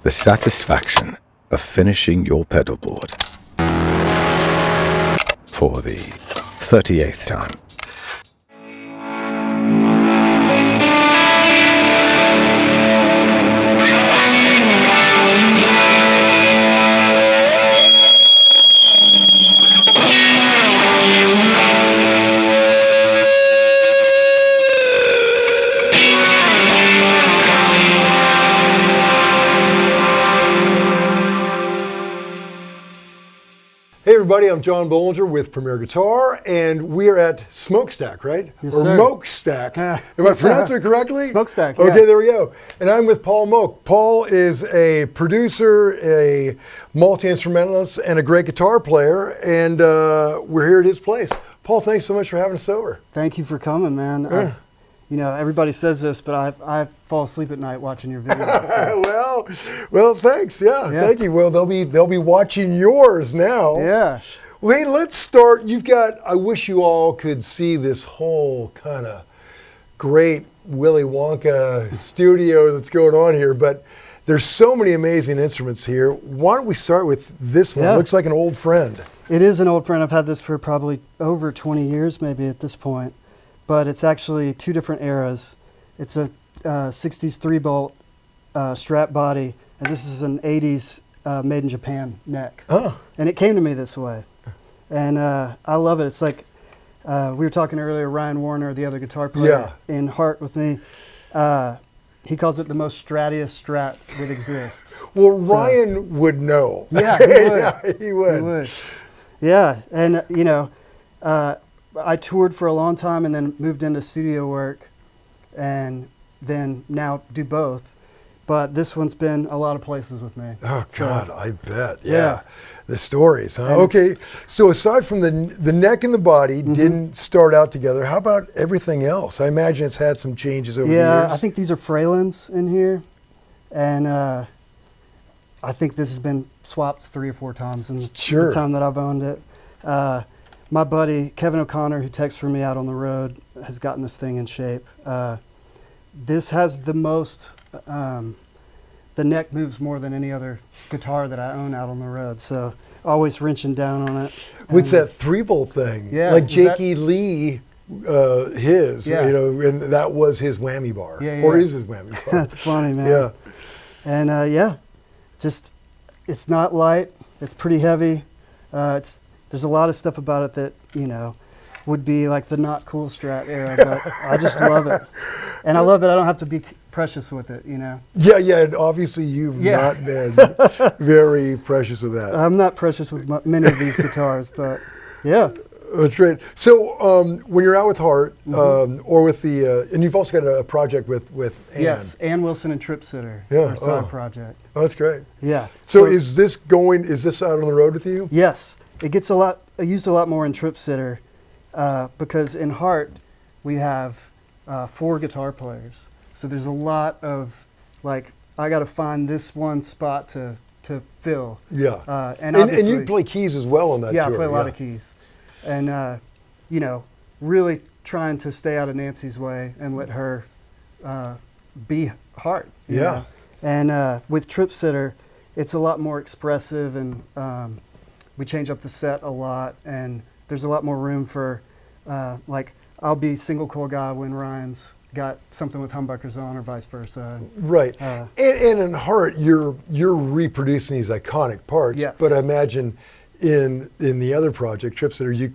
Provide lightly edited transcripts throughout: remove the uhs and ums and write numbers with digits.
the satisfaction of finishing your pedalboard for the 38th time. Hey everybody, I'm John Bohlinger with Premier Guitar, and we are at Smoakstack, right? Yes, or sir. Moakstack. Am I pronouncing it correctly? Smoakstack, yeah. Okay, there we go. And I'm with Paul Moak. Paul is a producer, a multi-instrumentalist, and a great guitar player, and we're here at his place. Paul, thanks so much for having us over. Thank you for coming, man. Yeah. You know, everybody says this, but I fall asleep at night watching your videos. So. well, thanks. Yeah, thank you. Well, they'll be watching yours now. Yeah. Well, hey, let's start. You've got. I wish you all could see this whole kind of great Willy Wonka studio that's going on here, but there's so many amazing instruments here. Why don't we start with this one? Yeah. It looks like an old friend. It is an old friend. I've had this for probably over 20 years, maybe at this point. But it's actually two different eras. It's a 60s 3-bolt Strat body, and this is an 80s made in Japan neck. Oh. And it came to me this way. And I love it. It's like, we were talking earlier, Ryan Warner, the other guitar player in Heart with me, he calls it the most strattiest Strat that exists. Well, so, Ryan would know. Yeah, he would. Yeah, he would. He would. Yeah, and you know, I toured for a long time and then moved into studio work and then now do both. But this one's been a lot of places with me. Oh, God, I bet. Yeah. The stories, huh? Okay, so aside from the neck and the body didn't start out together, how about everything else? I imagine it's had some changes over the years. Yeah, I think these are Fralins in here. And I think this has been swapped 3 or 4 times in the time that I've owned it. My buddy, Kevin O'Connor, who texts for me out on the road, has gotten this thing in shape. This has the most, the neck moves more than any other guitar that I own out on the road, so always wrenching down on it. What's that 3-bolt thing? Yeah. Like Jakey Lee, his, Yeah. you know, and that was his whammy bar. Yeah, Or yeah. is his whammy bar. That's funny, man. Yeah. And yeah, just, it's not light, it's pretty heavy. There's a lot of stuff about it that, you know, would be like the not cool Strat era, but I just love it. And I love that I don't have to be precious with it, you know. Yeah, and obviously you've not been very precious with that. I'm not precious with many of these guitars, but yeah. That's great. So when you're out with Heart, or with the, and you've also got a project with Ann. Yes, Ann Wilson and Tripsitter, our side project. Oh, that's great. Yeah. So is this out on the road with you? Yes. It gets used a lot more in Tripsitter because in Heart we have 4 guitar players. So there's a lot of, like, I got to find this one spot to fill. Yeah. And you play keys as well on that tour. Yeah, I play a lot of keys. And, you know, really trying to stay out of Nancy's way and let her be Heart. You know? And with Tripsitter, it's a lot more expressive, and we change up the set a lot, and there's a lot more room for, like, I'll be single coil guy when Ryan's got something with humbuckers on, or vice versa. Right. And in Heart, you're reproducing these iconic parts. Yes. But I imagine in the other project, Tripsitter,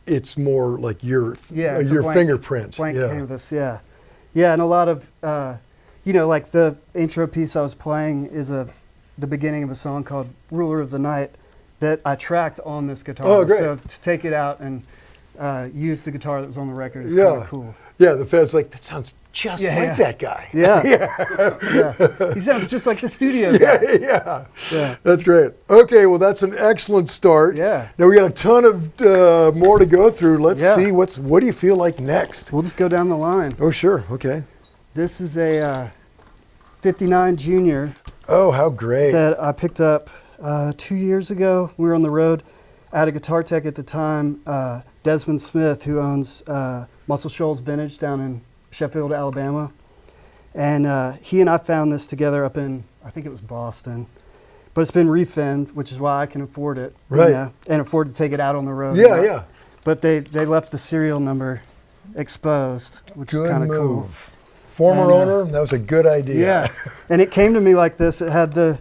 it's more like your fingerprint. Blank canvas, yeah. Yeah, and a lot of, you know, like the intro piece I was playing is the beginning of a song called Ruler of the Night that I tracked on this guitar. Oh, great. So to take it out and use the guitar that was on the record is kind of cool. Yeah, the fans like, that sounds just like that guy. Yeah. Yeah. He sounds just like the studio guy. Yeah. That's great. Okay, well, that's an excellent start. Yeah. Now we got a ton of more to go through. Let's see, what do you feel like next? We'll just go down the line. Oh, sure. Okay. This is a 59 Junior. Oh, how great. That I picked up 2 years ago. We were on the road. I had a guitar tech at the time, Desmond Smith, who owns Muscle Shoals Vintage down in Sheffield, Alabama. And he and I found this together up in I think it was Boston. But it's been refinned, which is why I can afford it. Right. You know, and afford to take it out on the road. Yeah, yeah. But they left the serial number exposed, which is kind of cool. Former owner, that was a good idea. Yeah. And it came to me like this. It had the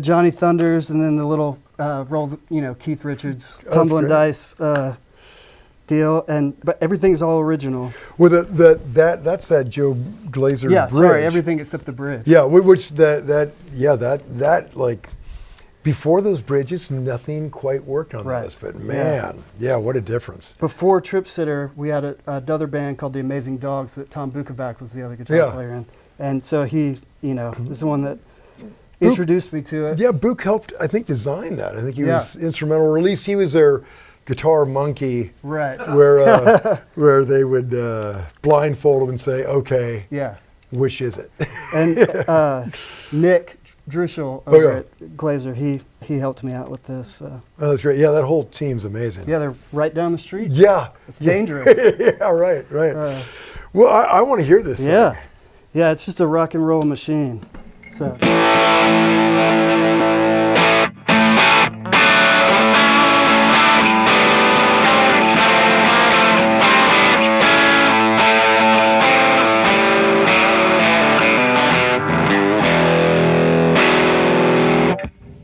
Johnny Thunders and then the little Keith Richards tumbling dice deal, but everything's all original. Well, that's that Joe Glaser bridge. Sorry, everything except the bridge. Yeah, which that like before those bridges, nothing quite worked on those. But man, yeah, what a difference. Before Tripsitter, we had another band called the Amazing Dogs that Tom Bukovac was the other guitar player in, and so he, is the one that introduced me to it. Yeah, Book helped, I think, design that. I think he was instrumental. Or at least he was their guitar monkey, right? Where they would blindfold him and say, "Okay, which is it?" And Nick Druschel over at Glaser, he helped me out with this. Oh, that's great. Yeah, that whole team's amazing. Yeah, they're right down the street. Yeah, it's dangerous. Yeah, right. Well, I want to hear this. Yeah, yeah, it's just a rock and roll machine. So.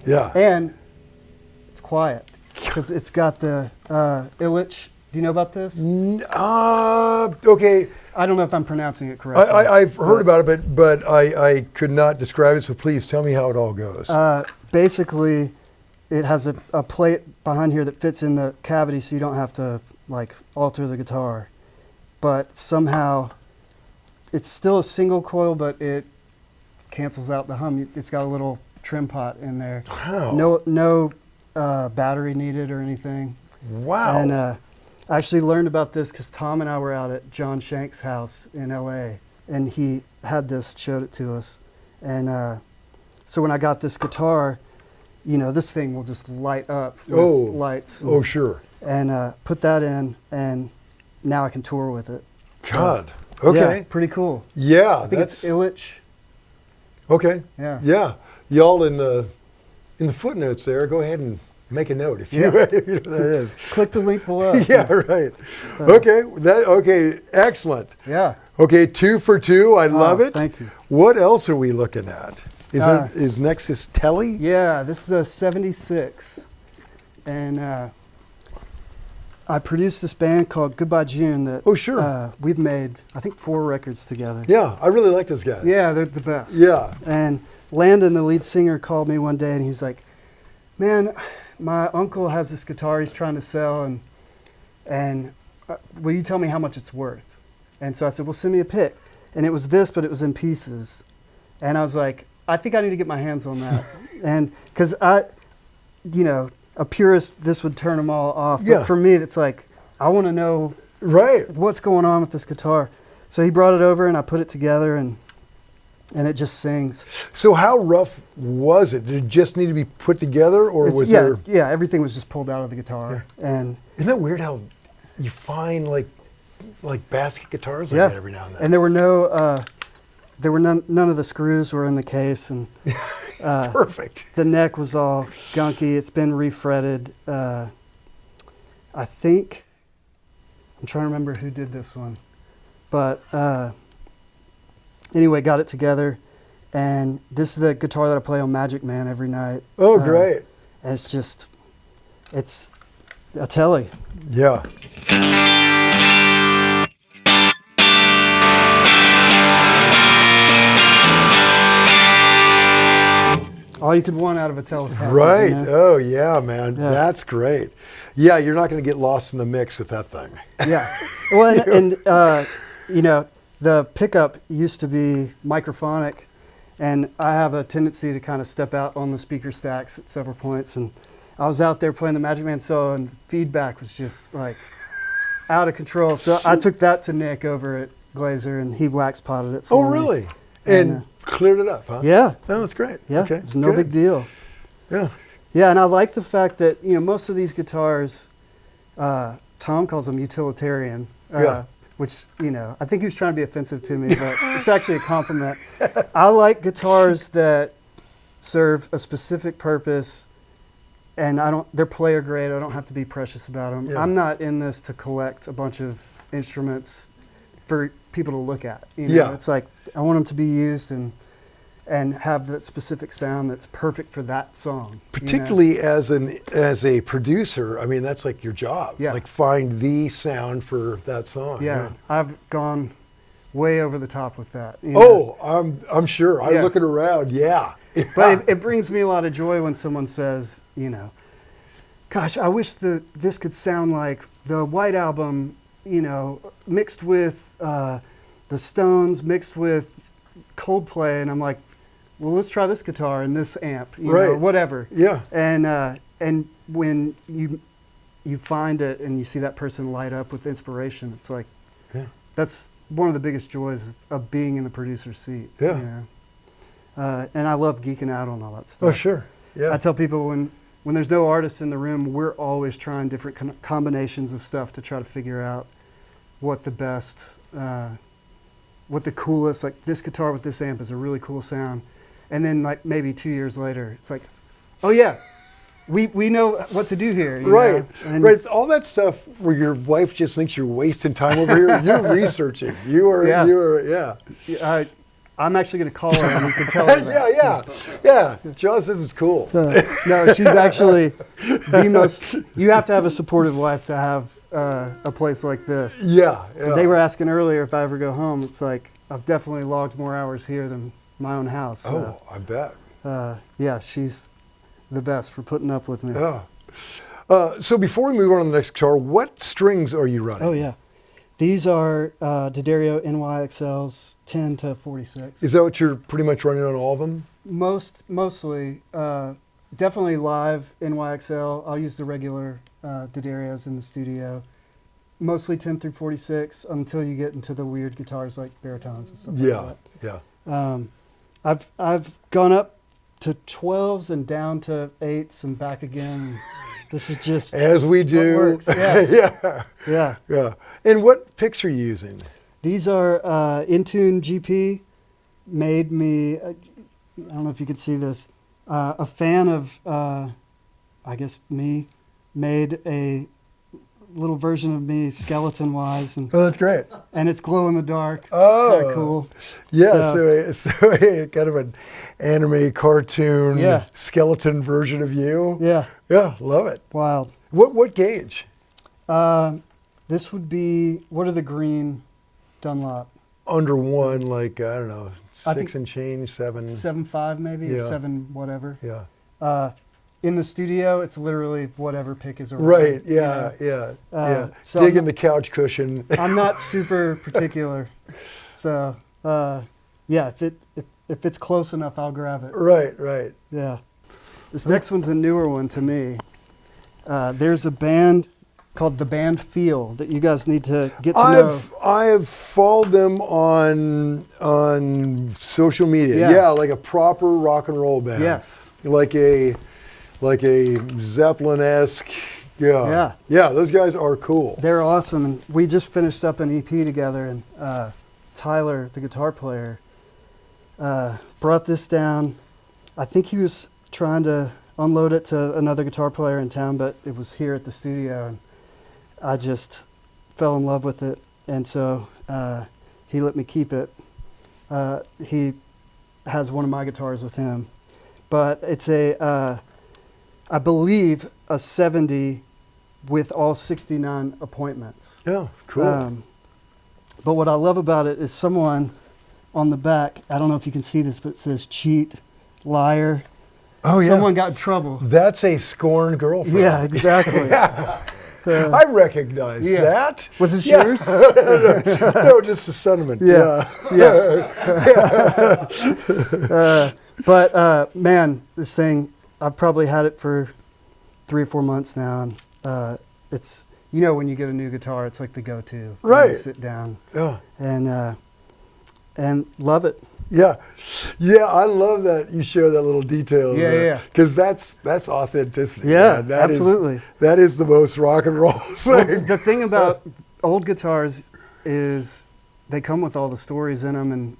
Yeah. And it's quiet because it's got the Illich. Do you know about this? Okay. I don't know if I'm pronouncing it correctly. I've heard about it, but I could not describe it, so please tell me how it all goes. Basically, it has a plate behind here that fits in the cavity so you don't have to alter the guitar. But somehow, it's still a single coil, but it cancels out the hum. It's got a little trim pot in there. Wow. No battery needed or anything. Wow. And I actually learned about this because Tom and I were out at John Shank's house in LA, and he had this, showed it to us. And so when I got this guitar, this thing will just light up with lights. Oh, sure. And put that in, and now I can tour with it. God. Okay. Yeah, pretty cool. Yeah. I think it's Illich. Okay. Yeah. Yeah. Y'all in the footnotes there, go ahead and make a note if you know what that is. Click the link below. Yeah, right. Okay, excellent. Yeah. Okay, 2 for 2. I love it. Thank you. What else are we looking at? Is Nexus Tele? Yeah, this is a 76. And I produced this band called Goodbye June that we've made, I think, 4 records together. Yeah, I really like those guys. Yeah, they're the best. Yeah. And Landon, the lead singer, called me one day and he's like, "Man, my uncle has this guitar he's trying to sell, and will you tell me how much it's worth?" And so I said, "Well, send me a pic." And it was this, but it was in pieces. And I was like, I think I need to get my hands on that. And because a purist, this would turn them all off. But for me, it's like, I want to know what's going on with this guitar. So he brought it over and I put it together and it just sings. So how rough was it? Did it just need to be put together, or was there? Yeah, everything was just pulled out of the guitar. Yeah. And isn't that weird how you find like basket guitars like that every now and then? And there were none of the screws were in the case, and perfect. The neck was all gunky. It's been refretted. I think I'm trying to remember who did this one, but. Anyway, got it together, and this is the guitar that I play on Magic Man every night. Oh, great. And it's a Tele. Yeah. All you could want out of a Telecaster. Right. Oh, yeah, man. Yeah. That's great. Yeah, you're not going to get lost in the mix with that thing. Yeah. Well, and the pickup used to be microphonic, and I have a tendency to kind of step out on the speaker stacks at several points. And I was out there playing the Magic Man solo, and the feedback was just like out of control. So I took that to Nick over at Glaser, and he wax potted it for me. Oh, really? And cleared it up, huh? Yeah. Oh, that's great. Yeah, okay. It's no big deal. Yeah. Yeah, and I like the fact that most of these guitars, Tom calls them utilitarian. Which, I think he was trying to be offensive to me, but it's actually a compliment. I like guitars that serve a specific purpose, and they're player grade. I don't have to be precious about them. Yeah. I'm not in this to collect a bunch of instruments for people to look at. Yeah. It's like I want them to be used and have that specific sound that's perfect for that song. Particularly as a producer, I mean, that's like your job. Yeah. Like find the sound for that song. Yeah. I've gone way over the top with that. I'm sure. I'm looking around. Yeah. But it brings me a lot of joy when someone says, gosh, I wish this could sound like the White Album, mixed with the Stones, mixed with Coldplay, and I'm like, well, let's try this guitar and this amp, or whatever. Yeah. And when you find it and you see that person light up with inspiration, it's like, that's one of the biggest joys of being in the producer's seat. Yeah. And I love geeking out on all that stuff. Oh, sure. Yeah. I tell people when there's no artists in the room, we're always trying different combinations of stuff to try to figure out what the best, what the coolest, like this guitar with this amp is a really cool sound. And then like maybe 2 years later, it's like, oh yeah, we know what to do here. Right. Right. All that stuff where your wife just thinks you're wasting time over here, you're researching. I'm actually going to call her and you can tell her that. Yeah. John says it's cool. No, she's actually the most, you have to have a supportive wife to have a place like this. Yeah. They were asking earlier if I ever go home. It's like, I've definitely logged more hours here than my own house. Oh, I bet. Yeah, she's the best for putting up with me. Yeah. So before we move on to the next guitar, what strings are you running? Oh, yeah. These are D'Addario NYXLs 10 to 46. Is that what you're pretty much running on all of them? Mostly. Definitely live NYXL. I'll use the regular D'Addarios in the studio. Mostly 10 through 46 until you get into the weird guitars like baritones and stuff like that. Yeah. I've gone up to 12s and down to 8s and back again. This is just as we do. What works. Yeah. Yeah. And what picks are you using? These are InTuneGP. Made me, I don't know if you could see this, a fan of, I guess me, made a little version of me skeleton-wise. And, oh, that's great. And it's glow in the dark. Oh. Kind of cool. Yeah, so kind of an anime cartoon skeleton version of you. Yeah. Yeah, love it. Wild. What gauge? This would be, what are the green Dunlop? Under one, like, I don't know, 6 and change, 7. 7.5 maybe, or 7 whatever. Yeah. In the studio, it's literally whatever pick is around. Right, yeah. So digging the couch cushion. I'm not super particular. So, if it's close enough, I'll grab it. Right. Yeah. This next one's a newer one to me. There's a band called The Band Feel that you guys need to get to know. I have followed them on social media. Yeah, like a proper rock and roll band. Yes. Like a Zeppelin-esque. Yeah. Those guys are cool. They're awesome, and we just finished up an EP together, and Tyler, the guitar player, brought this down. I think he was trying to unload it to another guitar player in town, but it was here at the studio, and I just fell in love with it, and so he let me keep it. He has one of my guitars with him, but it's I believe a 70 with all 69 appointments. Yeah, cool. But what I love about it is someone on the back, I don't know if you can see this, but it says cheat, liar. Oh, yeah. Someone got in trouble. That's a scorned girlfriend. Yeah, exactly. I recognize that. Was it yours? No, just the sentiment. But man, this thing, I've probably had it for 3 or 4 months now, and it's, when you get a new guitar, it's like the go-to. Right. You sit down. Yeah. And love it. Yeah, I love that you share that little detail. Because that's authenticity. Yeah, that absolutely. That is the most rock and roll thing. Well, the thing about old guitars is they come with all the stories in them, and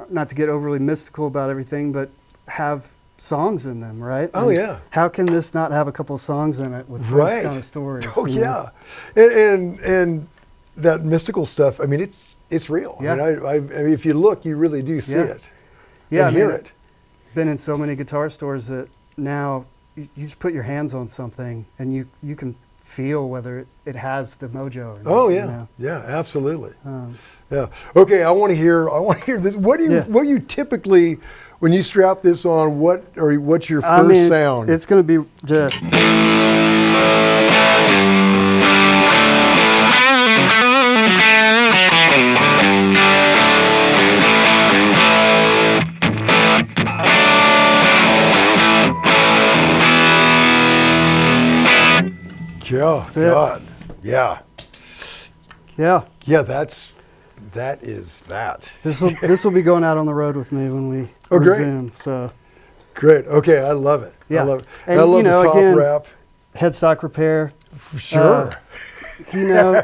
not to get overly mystical about everything, but have songs in them, right? Oh, And yeah. How can this not have a couple of songs in it with Right. those kind of stories? Oh, you know? yeah. And that mystical stuff, I mean, it's real. Yeah. I mean, if you look, you really do see Yeah. it. Yeah, and I mean, hear it. Been in so many guitar stores that now you just put your hands on something and you can feel whether it has the mojo or not. Oh, you yeah. know? Yeah, absolutely. Um, Yeah. Okay, I want to hear this. What do you typically, when you strap this on, what's your first sound? It's going to be just. Yeah, God. Yeah. Yeah. Yeah, that is that. This will be going out on the road with me when we Oh, great. resume. So Great. Okay, I love it. Yeah. I love it. And, I love you know, the top again, wrap. headstock repair, Sure. you know,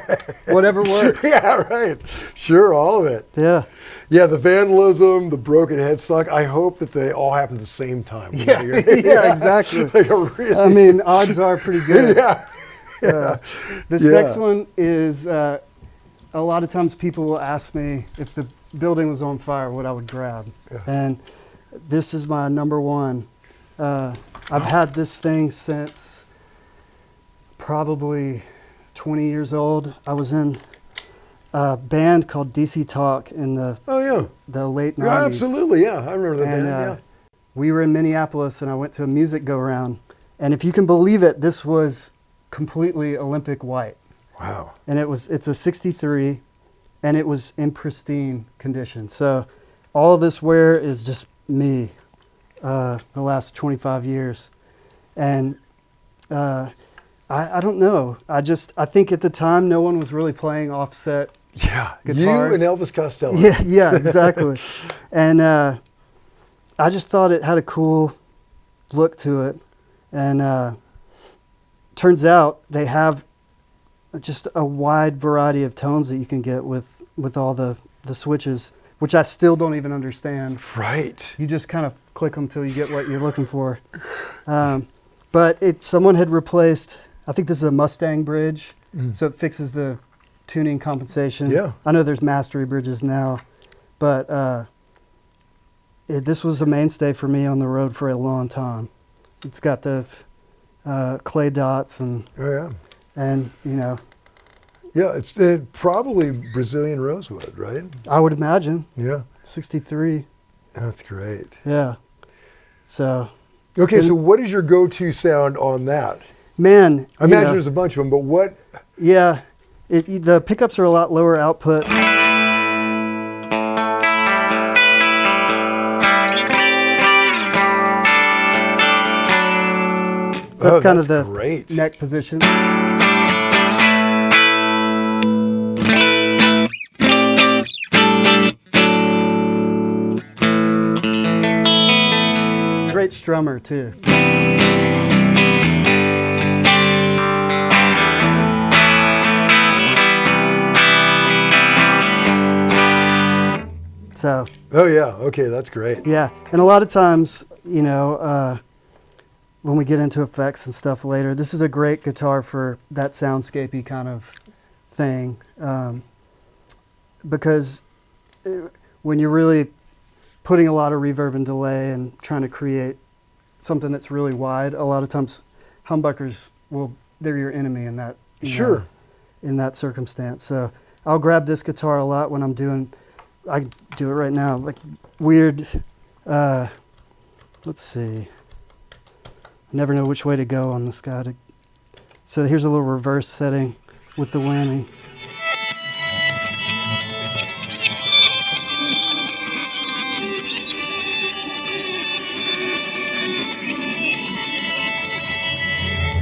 whatever works. Yeah, right. Sure, all of it. Yeah. Yeah, the vandalism, the broken headstock. I hope that they all happen at the same time. Yeah, yeah, exactly. Like a really, I mean, odds are pretty good. yeah. This Yeah. next one is, a lot of times people will ask me if the building was on fire, what I would grab. Yeah. And this is my number one. I've had this thing since probably 20 years old. I was in a band called DC Talk in the late 90s. Yeah, absolutely. Yeah, I remember that And band. Yeah. we were in Minneapolis, and I went to a music go-round. And if you can believe it, this was completely Olympic white. Wow. And it's a 63, and it was in pristine condition. So all this wear is just me, the last 25 years. And I don't know. I think at the time no one was really playing offset Yeah. guitars. You and Elvis Costello. Yeah, exactly. And I just thought it had a cool look to it. And turns out they have just a wide variety of tones that you can get with all the switches, which I still don't even understand. Right. You just kind of click them till you get what you're looking for. But someone had replaced, I think this is a Mustang bridge, so it fixes the tuning compensation. Yeah. I know there's mastery bridges now, but this was a mainstay for me on the road for a long time. It's got the clay dots and you know. Yeah, it's probably Brazilian rosewood, right? I would imagine. Yeah. 63. That's great. Yeah. So. Okay, so what is your go-to sound on that? Man. I imagine there's a bunch of them, but what? Yeah. The pickups are a lot lower output. So that's kind of the great. neck position. It's a great strummer too. So. Oh yeah, okay, that's great. Yeah, and a lot of times, you know, when we get into effects and stuff later, this is a great guitar for that soundscapey kind of thing, because when you're really putting a lot of reverb and delay and trying to create something that's really wide, a lot of times humbuckers they're your enemy in that. Sure. Know, in that circumstance. So I'll grab this guitar a lot when I'm doing. I can do it right now, like weird. Let's see. I never know which way to go on this guy. So here's a little reverse setting with the whammy.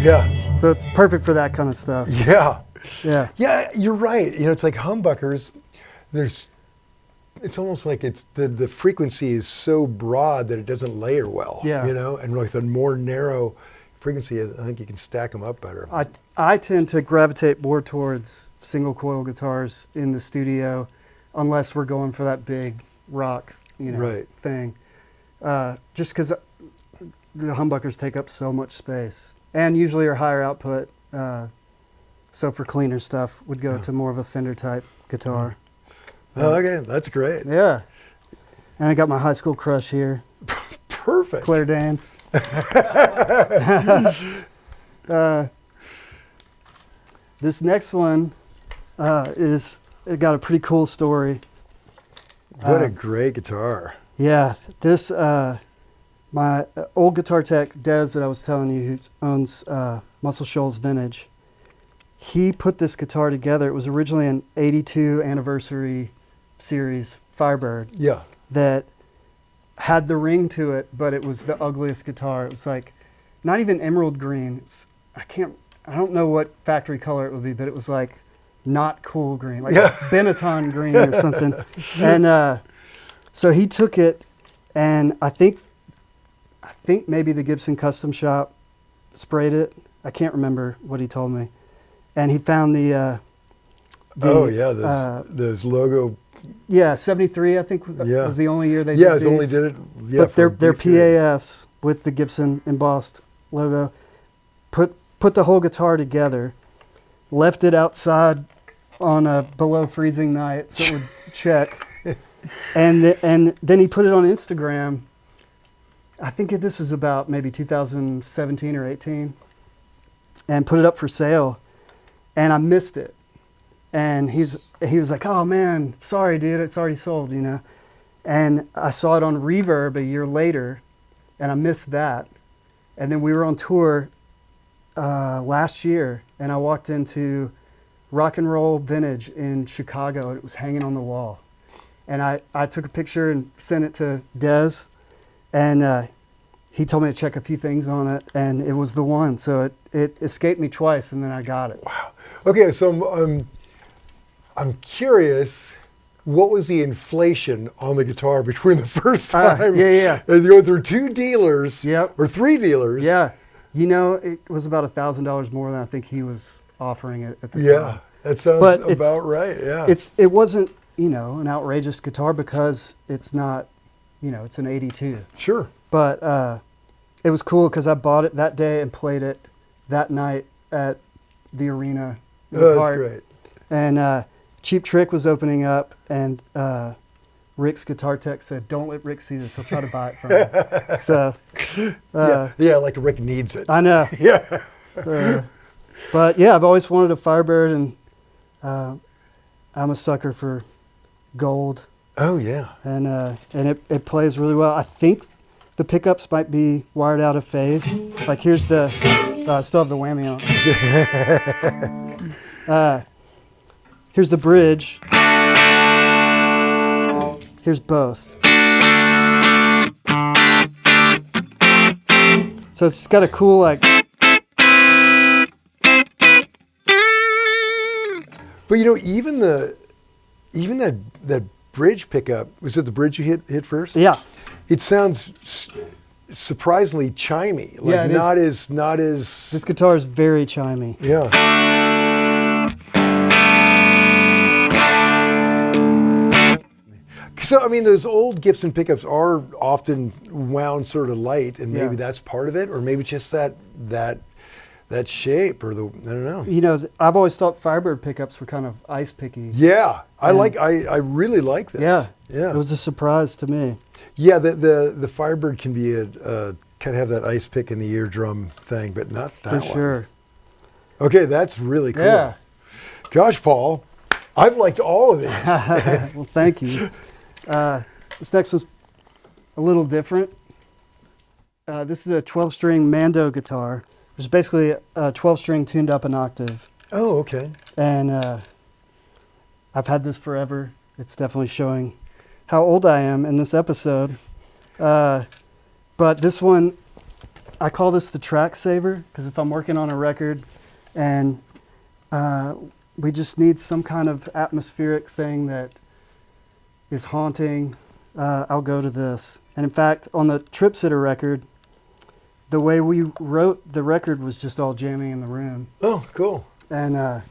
Yeah. So it's perfect for that kind of stuff. Yeah. Yeah. Yeah, you're right. You know, it's like humbuckers. It's almost like the frequency is so broad that it doesn't layer well. Yeah. You know, and like the more narrow frequency, I think you can stack them up better. I tend to gravitate more towards single coil guitars in the studio, unless we're going for that big rock, Right. thing. just because the humbuckers take up so much space and usually are higher output. So for cleaner stuff, would go to more of a Fender type guitar. Oh, okay, that's great. Yeah. And I got my high school crush here. Perfect. Claire Danes. This next one it got a pretty cool story. What a great guitar. Yeah, this my old guitar tech Des that I was telling you, who owns Muscle Shoals Vintage. He put this guitar together. It was originally an '82 anniversary series Firebird. Yeah. That had the ring to it, but it was the ugliest guitar. It was like not even emerald green. I don't know what factory color it would be, but it was like not cool green, like Benetton green or something. And so he took it, and I think maybe the Gibson Custom Shop sprayed it. I can't remember what he told me. And he found those logo. Yeah, 73 I think was the only year they did these. Yeah, only did it. Yeah, but they're PAFs with the Gibson embossed logo. Put the whole guitar together, left it outside on a below freezing night so it would check, and then he put it on Instagram. I think this was about maybe 2017 or 18, and put it up for sale, and I missed it, and he was like, "Oh man, sorry dude, it's already sold," you know, and I saw it on Reverb a year later, and I missed that, and then we were on tour last year, and I walked into Rock and Roll Vintage in Chicago, and it was hanging on the wall. And I took a picture and sent it to Des, and he told me to check a few things on it, and it was the one. So it escaped me twice, and then I got it. Wow. Okay, so I'm curious, what was the inflation on the guitar between the first time and you go through two dealers or three dealers? Yeah. You know, it was about $1,000 more than I think he was offering it at the time. Yeah, that sounds about right. Yeah, it wasn't, you know, an outrageous guitar because it's not, you know, it's an '82. Sure. But it was cool because I bought it that day and played it that night at the arena. Oh, that's great. And Cheap Trick was opening up, and Rick's guitar tech said, "Don't let Rick see this. He'll try to buy it from you." So, yeah, like Rick needs it. I know. Yeah. But yeah, I've always wanted a Firebird, and I'm a sucker for gold. Oh yeah. And it plays really well. I think the pickups might be wired out of phase. Like here's the, I still have the whammy on. Here's the bridge. Here's both. So it's got a cool like. But you know, even that bridge pickup, was it the bridge you hit first? Yeah. It sounds surprisingly chimey. Like yeah, not as. This guitar is very chimey. Yeah. So, I mean, those old Gibson pickups are often wound sort of light, and maybe that's part of it, or maybe just that shape, or I don't know. You know, I've always thought Firebird pickups were kind of ice picky. Yeah, I really like this. Yeah, yeah. It was a surprise to me. Yeah, the Firebird can be kind of have that ice pick in the eardrum thing, but not that one. For sure. Okay, that's really cool. Yeah. Gosh, Paul, I've liked all of these. Well, thank you. This next one's a little different. This is a 12-string Mando guitar. It's basically a 12-string tuned up an octave. Oh, okay. And I've had this forever. It's definitely showing how old I am in this episode. But this one, I call this the track saver, because if I'm working on a record and we just need some kind of atmospheric thing that is haunting, I'll go to this. And in fact, on the Tripsitter record, the way we wrote the record was just all jamming in the room. Oh, cool. And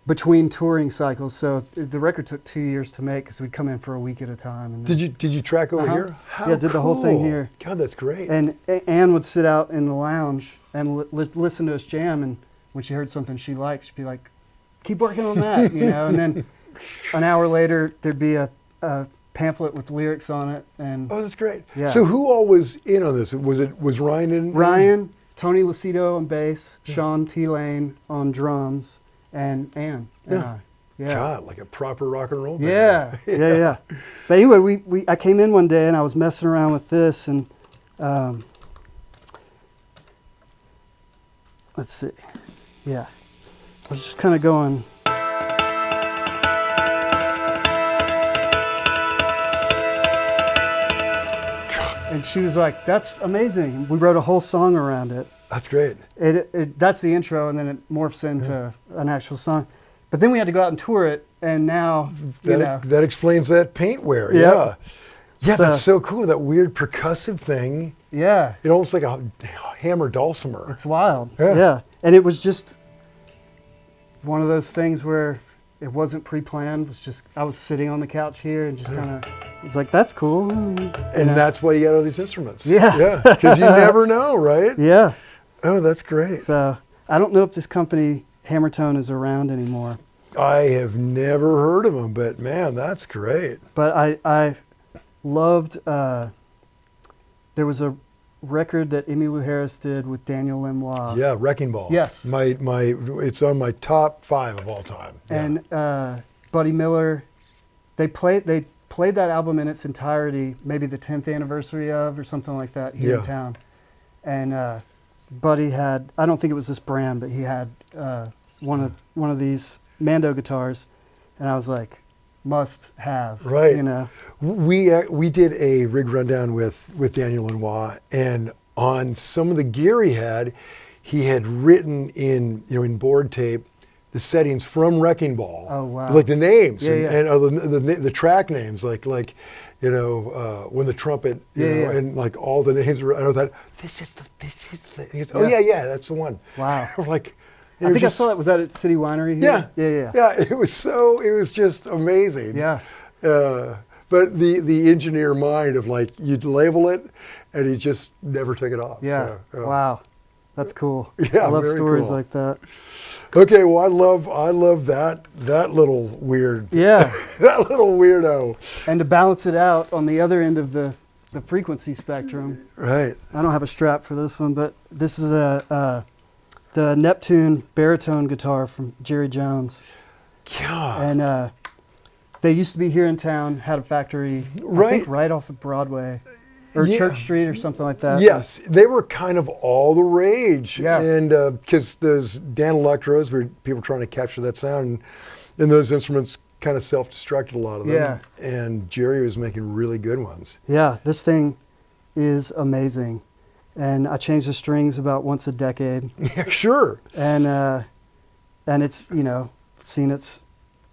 between touring cycles. So the record took 2 years to make because we'd come in for a week at a time. And Did you track over here? How Yeah, did the whole thing cool. here. God, that's great. And Ann would sit out in the lounge and listen to us jam, and when she heard something she liked, she'd be like, keep working on that, you know. And then an hour later, there'd be a pamphlet with lyrics on it. And Oh, that's great. Yeah. So who all was in on this? Was Ryan in? Ryan, Tony Lucido on bass, Sean T. Lane on drums, and Ann and I. Yeah. God, like a proper rock and roll band. Yeah, yeah. But anyway, I came in one day and I was messing around with this, and let's see. Yeah. I was just kind of going. And she was like, that's amazing. We wrote a whole song around it. That's great. That's the intro, and then it morphs into an actual song. But then we had to go out and tour it, and now, That explains that paintware. Yep. Yeah. Yeah, So- that's so cool. That weird percussive thing. Yeah, It almost like a hammer dulcimer. it's wild. Yeah. Yeah. And it was just one of those things where it wasn't pre-planned. It was just, I was sitting on the couch here and just kind of, it's like, that's cool. And that's why you got all these instruments. Yeah. Yeah. Because you never know, right? Yeah. Oh, that's great. So I don't know if this company, Hammertone, is around anymore. I have never heard of them, but man, that's great. But I loved, there was a record that Emmylou Harris did with Daniel Lanois. Yeah, Wrecking Ball. Yes. It's on my top 5 of all time. Yeah. And Buddy Miller, they played that album in its entirety, maybe the 10th anniversary of or something like that here in town. And Buddy had, I don't think it was this brand, but he had one of these Mando guitars, and I was like, must have, Right. you know. We did a rig rundown with Daniel Lanois, and on some of the gear he had written in board tape the settings from Wrecking Ball. Oh, wow. Like the names Yeah, and the track names, like when the trumpet, and like all the names. I know that this is the. He goes, oh yeah, that's the one. Wow. Like. I think I saw that. Was that at City Winery here? Yeah. Yeah. It was just amazing. Yeah. But the engineer mind of like, you'd label it and he just never took it off. Yeah. So, Wow. That's cool. Yeah, I love very stories cool. like that. Okay, well I love that little weird, Yeah. that little weirdo. And to balance it out on the other end of the frequency spectrum, Right. I don't have a strap for this one, but this is the Neptune baritone guitar from Jerry Jones. God. And they used to be here in town, had a factory, I think right off of Broadway or Church Street or something like that. Yes, they were kind of all the rage. Yeah. And because those Dan Electros were people trying to capture that sound, and those instruments kind of self-destructed a lot of them. Yeah. And Jerry was making really good ones. Yeah, this thing is amazing. And I change the strings about once a decade. Yeah, sure. And it's, seen its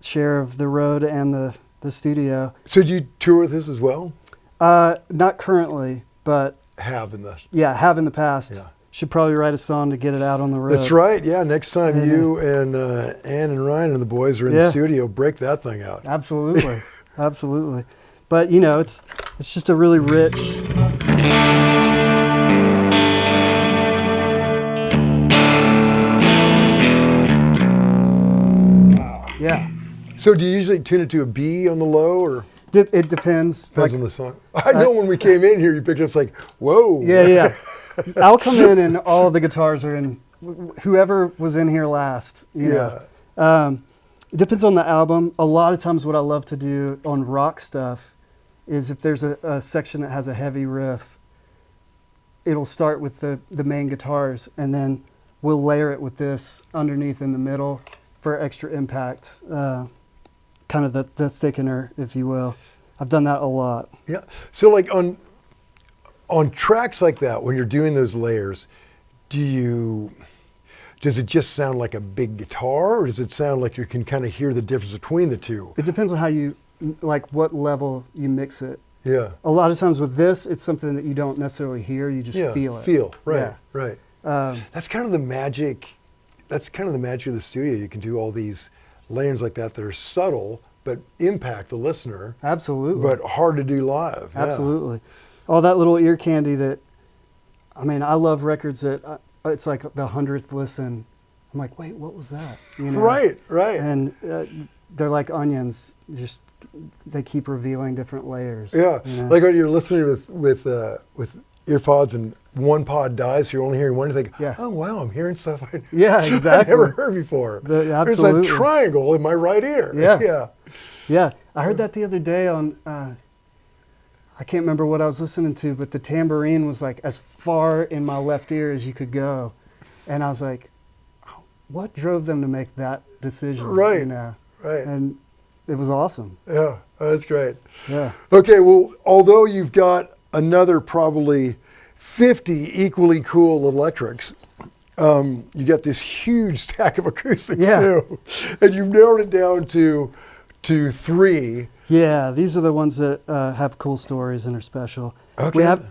share of the road and the studio. So do you tour with this as well? Not currently, but Have in the. have in the past. Yeah. Should probably write a song to get it out on the road. That's right. Yeah. Next time you and Ann and Ryan and the boys are in the studio, break that thing out. Absolutely. Absolutely. But it's just a really rich. Yeah. So do you usually tune it to a B on the low, or It depends. depends on the song? I know when we came in here, you picked up like, whoa. Yeah. I'll come in and all the guitars are in. Whoever was in here last, you know. It depends on the album. A lot of times, what I love to do on rock stuff is if there's a section that has a heavy riff, it'll start with the main guitars, and then we'll layer it with this underneath in the middle for extra impact, kind of the thickener, if you will. I've done that a lot. Yeah. So like on tracks like that, when you're doing those layers, does it just sound like a big guitar, or does it sound like you can kind of hear the difference between the two? It depends on how you, like what level you mix it. Yeah. A lot of times with this, it's something that you don't necessarily hear, you just feel it. Right. Yeah. Right. That's kind of the magic. That's kind of the magic of the studio. You can do all these layers like that are subtle but impact the listener, Absolutely. but hard to do live. Yeah. Absolutely. All that little ear candy that, I mean, I love records that it's like the 100th listen. I'm like, wait, what was that? You know? Right, right. And they're like onions, just they keep revealing different layers. Yeah, you know? like when you're listening with earpods and one pod dies, so you're only hearing one. You think, Yeah. oh wow, I'm hearing stuff I Exactly. I've never heard before. Absolutely. There's a triangle in my right ear. Yeah. Yeah. Yeah, I heard that the other day on, I can't remember what I was listening to, but the tambourine was like as far in my left ear as you could go. And I was like, what drove them to make that decision? Right, You know? right. And it was awesome. Yeah, that's great. Yeah. Okay, well, although you've got another probably 50 equally cool electrics, you got this huge stack of acoustics too. And you've narrowed it down to 3. Yeah, these are the ones that have cool stories and are special. Okay. We have,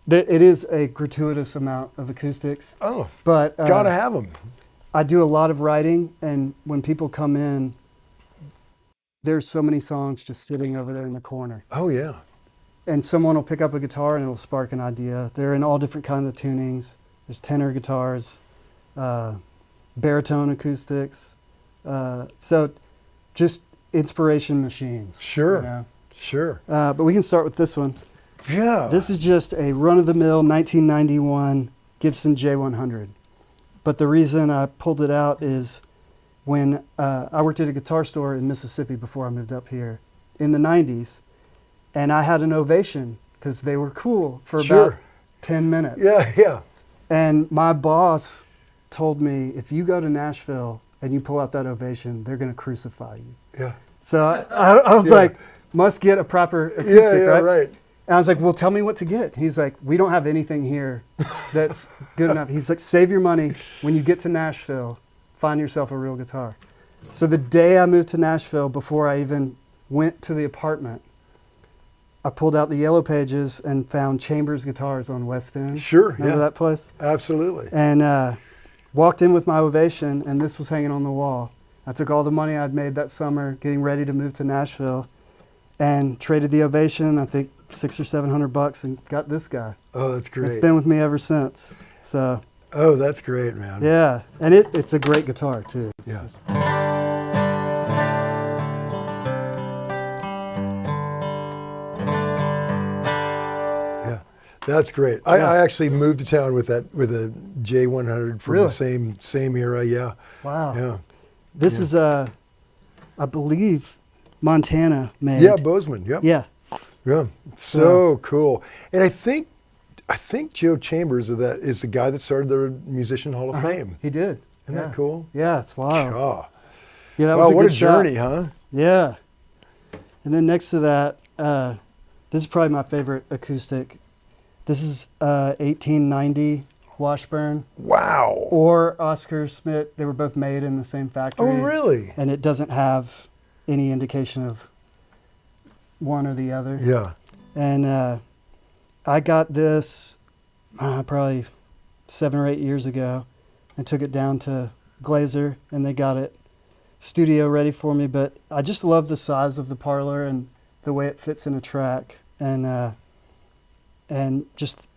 it is a gratuitous amount of acoustics. Oh, But gotta have them. I do a lot of writing, and when people come in, there's so many songs just sitting over there in the corner. Oh yeah. And someone will pick up a guitar and it'll spark an idea. They're in all different kinds of tunings. There's tenor guitars, baritone acoustics. So just inspiration machines. Sure. You know? Sure. But we can start with this one. Yeah. This is just a run-of-the-mill 1991 Gibson J-100. But the reason I pulled it out is when I worked at a guitar store in Mississippi before I moved up here in the 90s, and I had an ovation because they were cool for about 10 minutes. Yeah, yeah. And my boss told me, if you go to Nashville and you pull out that ovation, they're going to crucify you. Yeah. So I was like, must get a proper acoustic, right? And I was like, well, tell me what to get. He's like, we don't have anything here that's good enough. He's like, save your money. When you get to Nashville, find yourself a real guitar. So the day I moved to Nashville, before I even went to the apartment, I pulled out the Yellow Pages and found Chambers Guitars on West End. Sure, Remember that place? Absolutely. And walked in with my ovation, and this was hanging on the wall. I took all the money I'd made that summer getting ready to move to Nashville and traded the ovation, I think $600 or $700, and got this guy. Oh, that's great. It's been with me ever since. So. Oh, that's great, man. Yeah, and it's a great guitar too. Yeah. Yeah, that's great. I actually moved to town with a J100 from the same era. Yeah. Wow. Yeah. This is I believe Montana made. Yeah, Bozeman. Yep. Yeah. Yeah. So cool. And I think Joe Chambers is the guy that started the Musician Hall of Fame. He did. Isn't that cool? Yeah, it's wild. Oh. Yeah, that was what a shot. journey, huh? Yeah. And then next to that, this is probably my favorite acoustic. This is 1890 Washburn. Wow. Or Oscar Schmidt. They were both made in the same factory. Oh, really? And it doesn't have any indication of one or the other. Yeah. And I got this probably 7 or 8 years ago and took it down to Glaser, and they got it studio ready for me. But I just love the size of the Parlor and the way it fits in a track, and just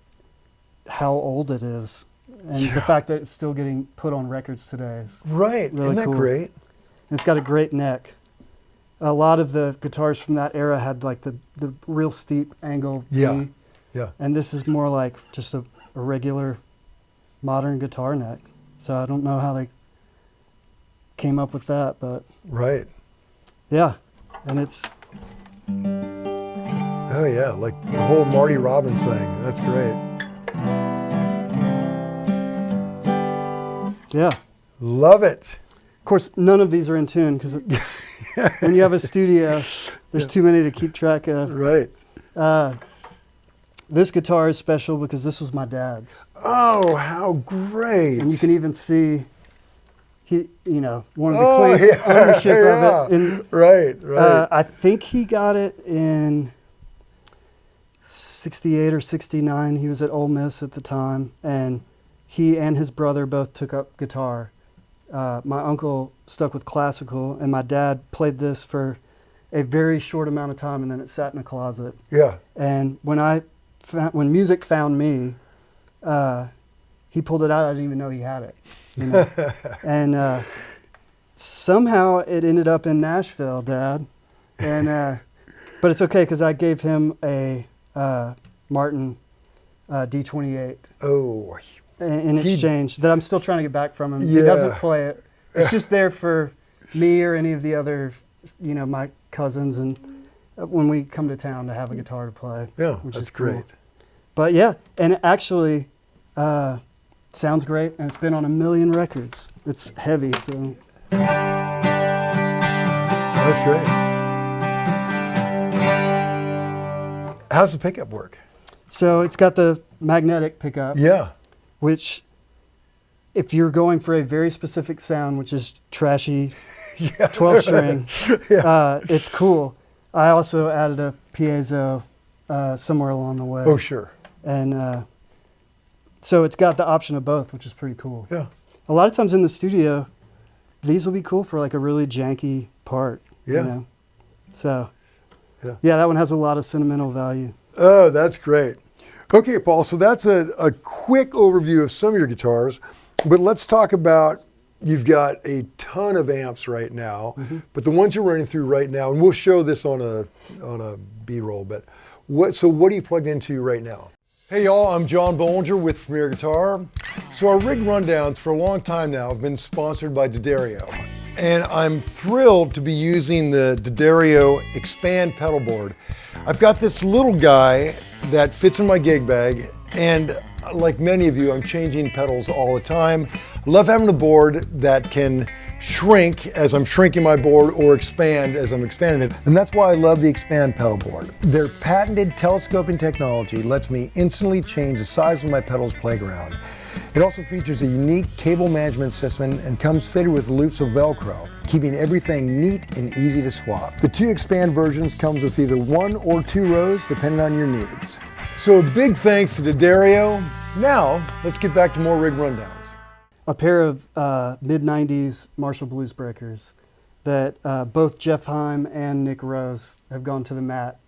how old it is, and the fact that it's still getting put on records today is right. really Isn't that cool. great? And it's got a great neck. A lot of the guitars from that era had like the real steep angle V. Yeah. Yeah. And this is more like just a regular modern guitar neck. So I don't know how they came up with that, but Right. yeah. And it's Oh yeah, like the whole Marty Robbins thing. That's great. yeah. Love it. Of course, none of these are in tune because when you have a studio, there's too many to keep track of. Right. This guitar is special because this was my dad's. Oh, how great. And you can even see he, wanted to claim ownership of it. And, right, right. I think he got it in 68 or 69. He was at Ole Miss at the time, and he and his brother both took up guitar my uncle stuck with classical, and my dad played this for a very short amount of time, and then it sat in a closet. Yeah. And when music found me, he pulled it out. I didn't even know he had it. You know? And somehow it ended up in Nashville, Dad. And but it's okay because I gave him a Martin D28. Oh. In exchange that I'm still trying to get back from him. Yeah. He doesn't play it. It's just there for me or any of the other, you know, my cousins, and when we come to town to have a guitar to play. Yeah, which that's is cool. great. But yeah, and it actually sounds great, and it's been on 1 million records. It's heavy, so. That's great. How's the pickup work? So it's got the magnetic pickup. Yeah. Which, if you're going for a very specific sound, which is trashy 12 string, it's cool. I also added a piezo somewhere along the way. Oh, sure. And so it's got the option of both, which is pretty cool. Yeah. A lot of times in the studio, these will be cool for like a really janky part. Yeah. You know? So, yeah, that one has a lot of sentimental value. Oh, that's great. Okay, Paul, so that's a quick overview of some of your guitars, but let's talk about, you've got a ton of amps right now, but the ones you're running through right now, and we'll show this on a B-roll, but what are you plugged into right now? Hey y'all, I'm John Bohlinger with Premier Guitar. So our rig rundowns for a long time now have been sponsored by D'Addario, and I'm thrilled to be using the D'Addario Expand Pedalboard. I've got this little guy that fits in my gig bag, and like many of you, I'm changing pedals all the time. I love having a board that can shrink as I'm shrinking my board or expand as I'm expanding it. And that's why I love the Expand Pedalboard. Their patented telescoping technology lets me instantly change the size of my pedals playground. It also features a unique cable management system and comes fitted with loops of Velcro, keeping everything neat and easy to swap. The 2 Expand versions comes with either 1 or 2 rows, depending on your needs. So a big thanks to D'Addario. Now, let's get back to more rig rundowns. A pair of mid-90s Marshall Bluesbreakers that both Jeff Heim and Nick Rose have gone to the mat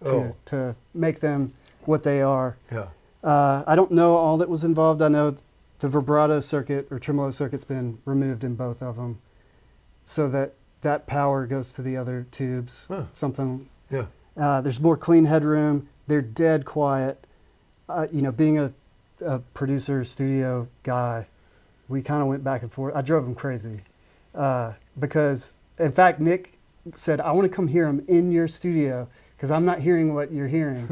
to make them what they are. Yeah. I don't know all that was involved. I know the vibrato circuit or tremolo circuit's been removed in both of them, so that power goes to the other tubes. Huh. Something. Yeah. There's more clean headroom. They're dead quiet. You know, being a producer, studio guy, we kind of went back and forth. I drove him crazy because, in fact, Nick said, "I want to come hear him in your studio because I'm not hearing what you're hearing."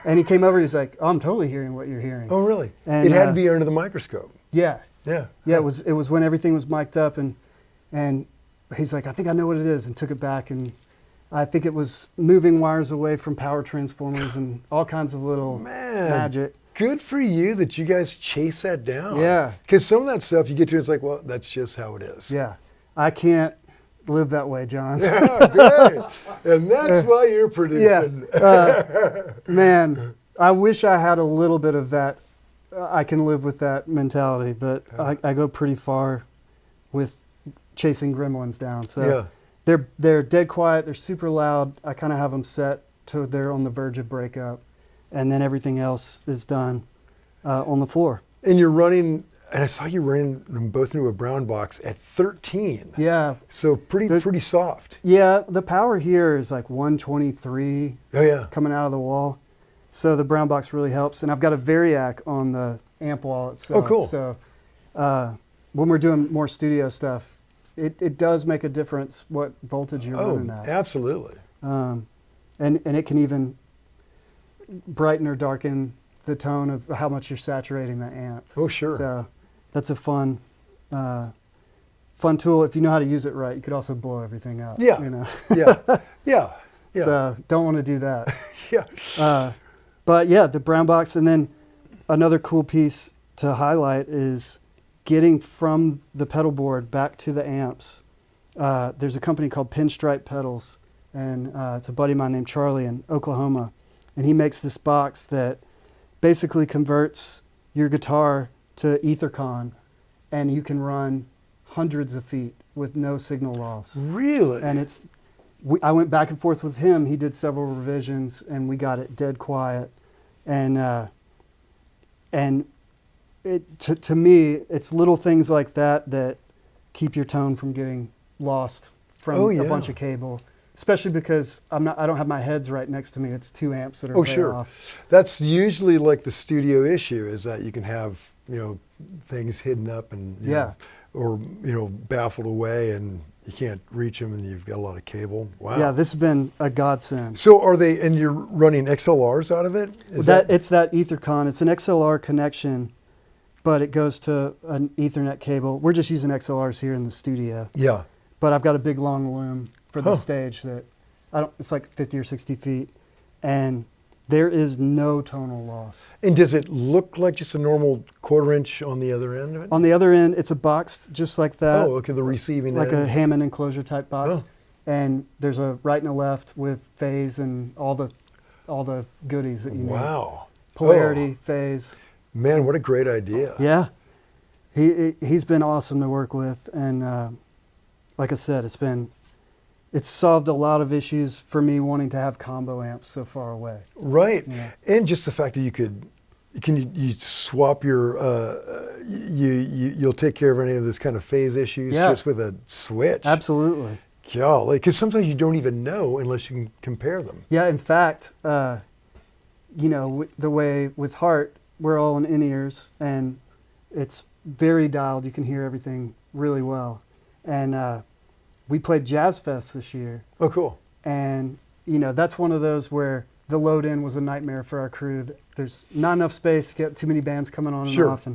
And he came over. He was like, "Oh, I'm totally hearing what you're hearing." Oh, really? And, it had to be under the microscope. Yeah. Yeah. Yeah. It was when everything was mic'd up, and he's like, "I think I know what it is," and took it back, and I think it was moving wires away from power transformers and all kinds of little magic. Good for you that you guys chase that down. Yeah. Because some of that stuff you get to, it's like, well, that's just how it is. Yeah. I can't live that way, John. Yeah, great. And that's why you're producing. Yeah. Man, I wish I had a little bit of that. I can live with that mentality, but I go pretty far with chasing gremlins down. So they're dead quiet. They're super loud. I kind of have them set to they're on the verge of breakup, and then everything else is done on the floor. And you're running, and I saw you running them both into a brown box at 13. Yeah. So pretty soft. Yeah, the power here is like 123 coming out of the wall. So the brown box really helps. And I've got a Variac on the amp wall itself. Oh, cool. So when we're doing more studio stuff, it does make a difference what voltage you're running at. Absolutely. And it can even brighten or darken the tone of how much you're saturating the amp. Oh, sure. So that's a fun tool. If you know how to use it right, you could also blow everything up. Yeah. You know? Yeah. So don't want to do that. Yeah. But yeah, the brown box. And then another cool piece to highlight is getting from the pedal board back to the amps. There's a company called Pinstripe Pedals, and it's a buddy of mine named Charlie in Oklahoma. And he makes this box that basically converts your guitar to Ethercon, and you can run hundreds of feet with no signal loss. Really? And I went back and forth with him. He did several revisions, and we got it dead quiet. And to me, it's little things like that keep your tone from getting lost from a bunch of cable. Especially because I don't have my heads right next to me. It's 2 amps that are way off. That's usually like the studio issue, is that you can have, things hidden up and or baffled away, and you can't reach them, and you've got a lot of cable. Wow. Yeah, this has been a godsend. So and you're running XLRs out of it? It's that Ethercon. It's an XLR connection, but it goes to an Ethernet cable. We're just using XLRs here in the studio. Yeah. But I've got a big long loom for the stage that it's like 50 or 60 feet, and there is no tonal loss. And does it look like just a normal 1/4 inch on the other end of it? On the other end, it's a box just like that. Oh, look at the receiving like end. a Hammond enclosure type box. Oh. And there's a right and a left with phase and all the goodies that you need. Wow. Polarity, phase. Man, what a great idea. Yeah. He's been awesome to work with, and like I said, it's solved a lot of issues for me wanting to have combo amps so far away. Right. Yeah. And just the fact that you swap your, you'll take care of any of this kind of phase issues just with a switch. Absolutely. Golly, because sometimes you don't even know unless you can compare them. Yeah, in fact, the way with Heart, we're all in in-ears, and it's very dialed. You can hear everything really well. And we played Jazz Fest this year. Oh, cool. And, that's one of those where the load-in was a nightmare for our crew. There's not enough space to get too many bands coming on and off.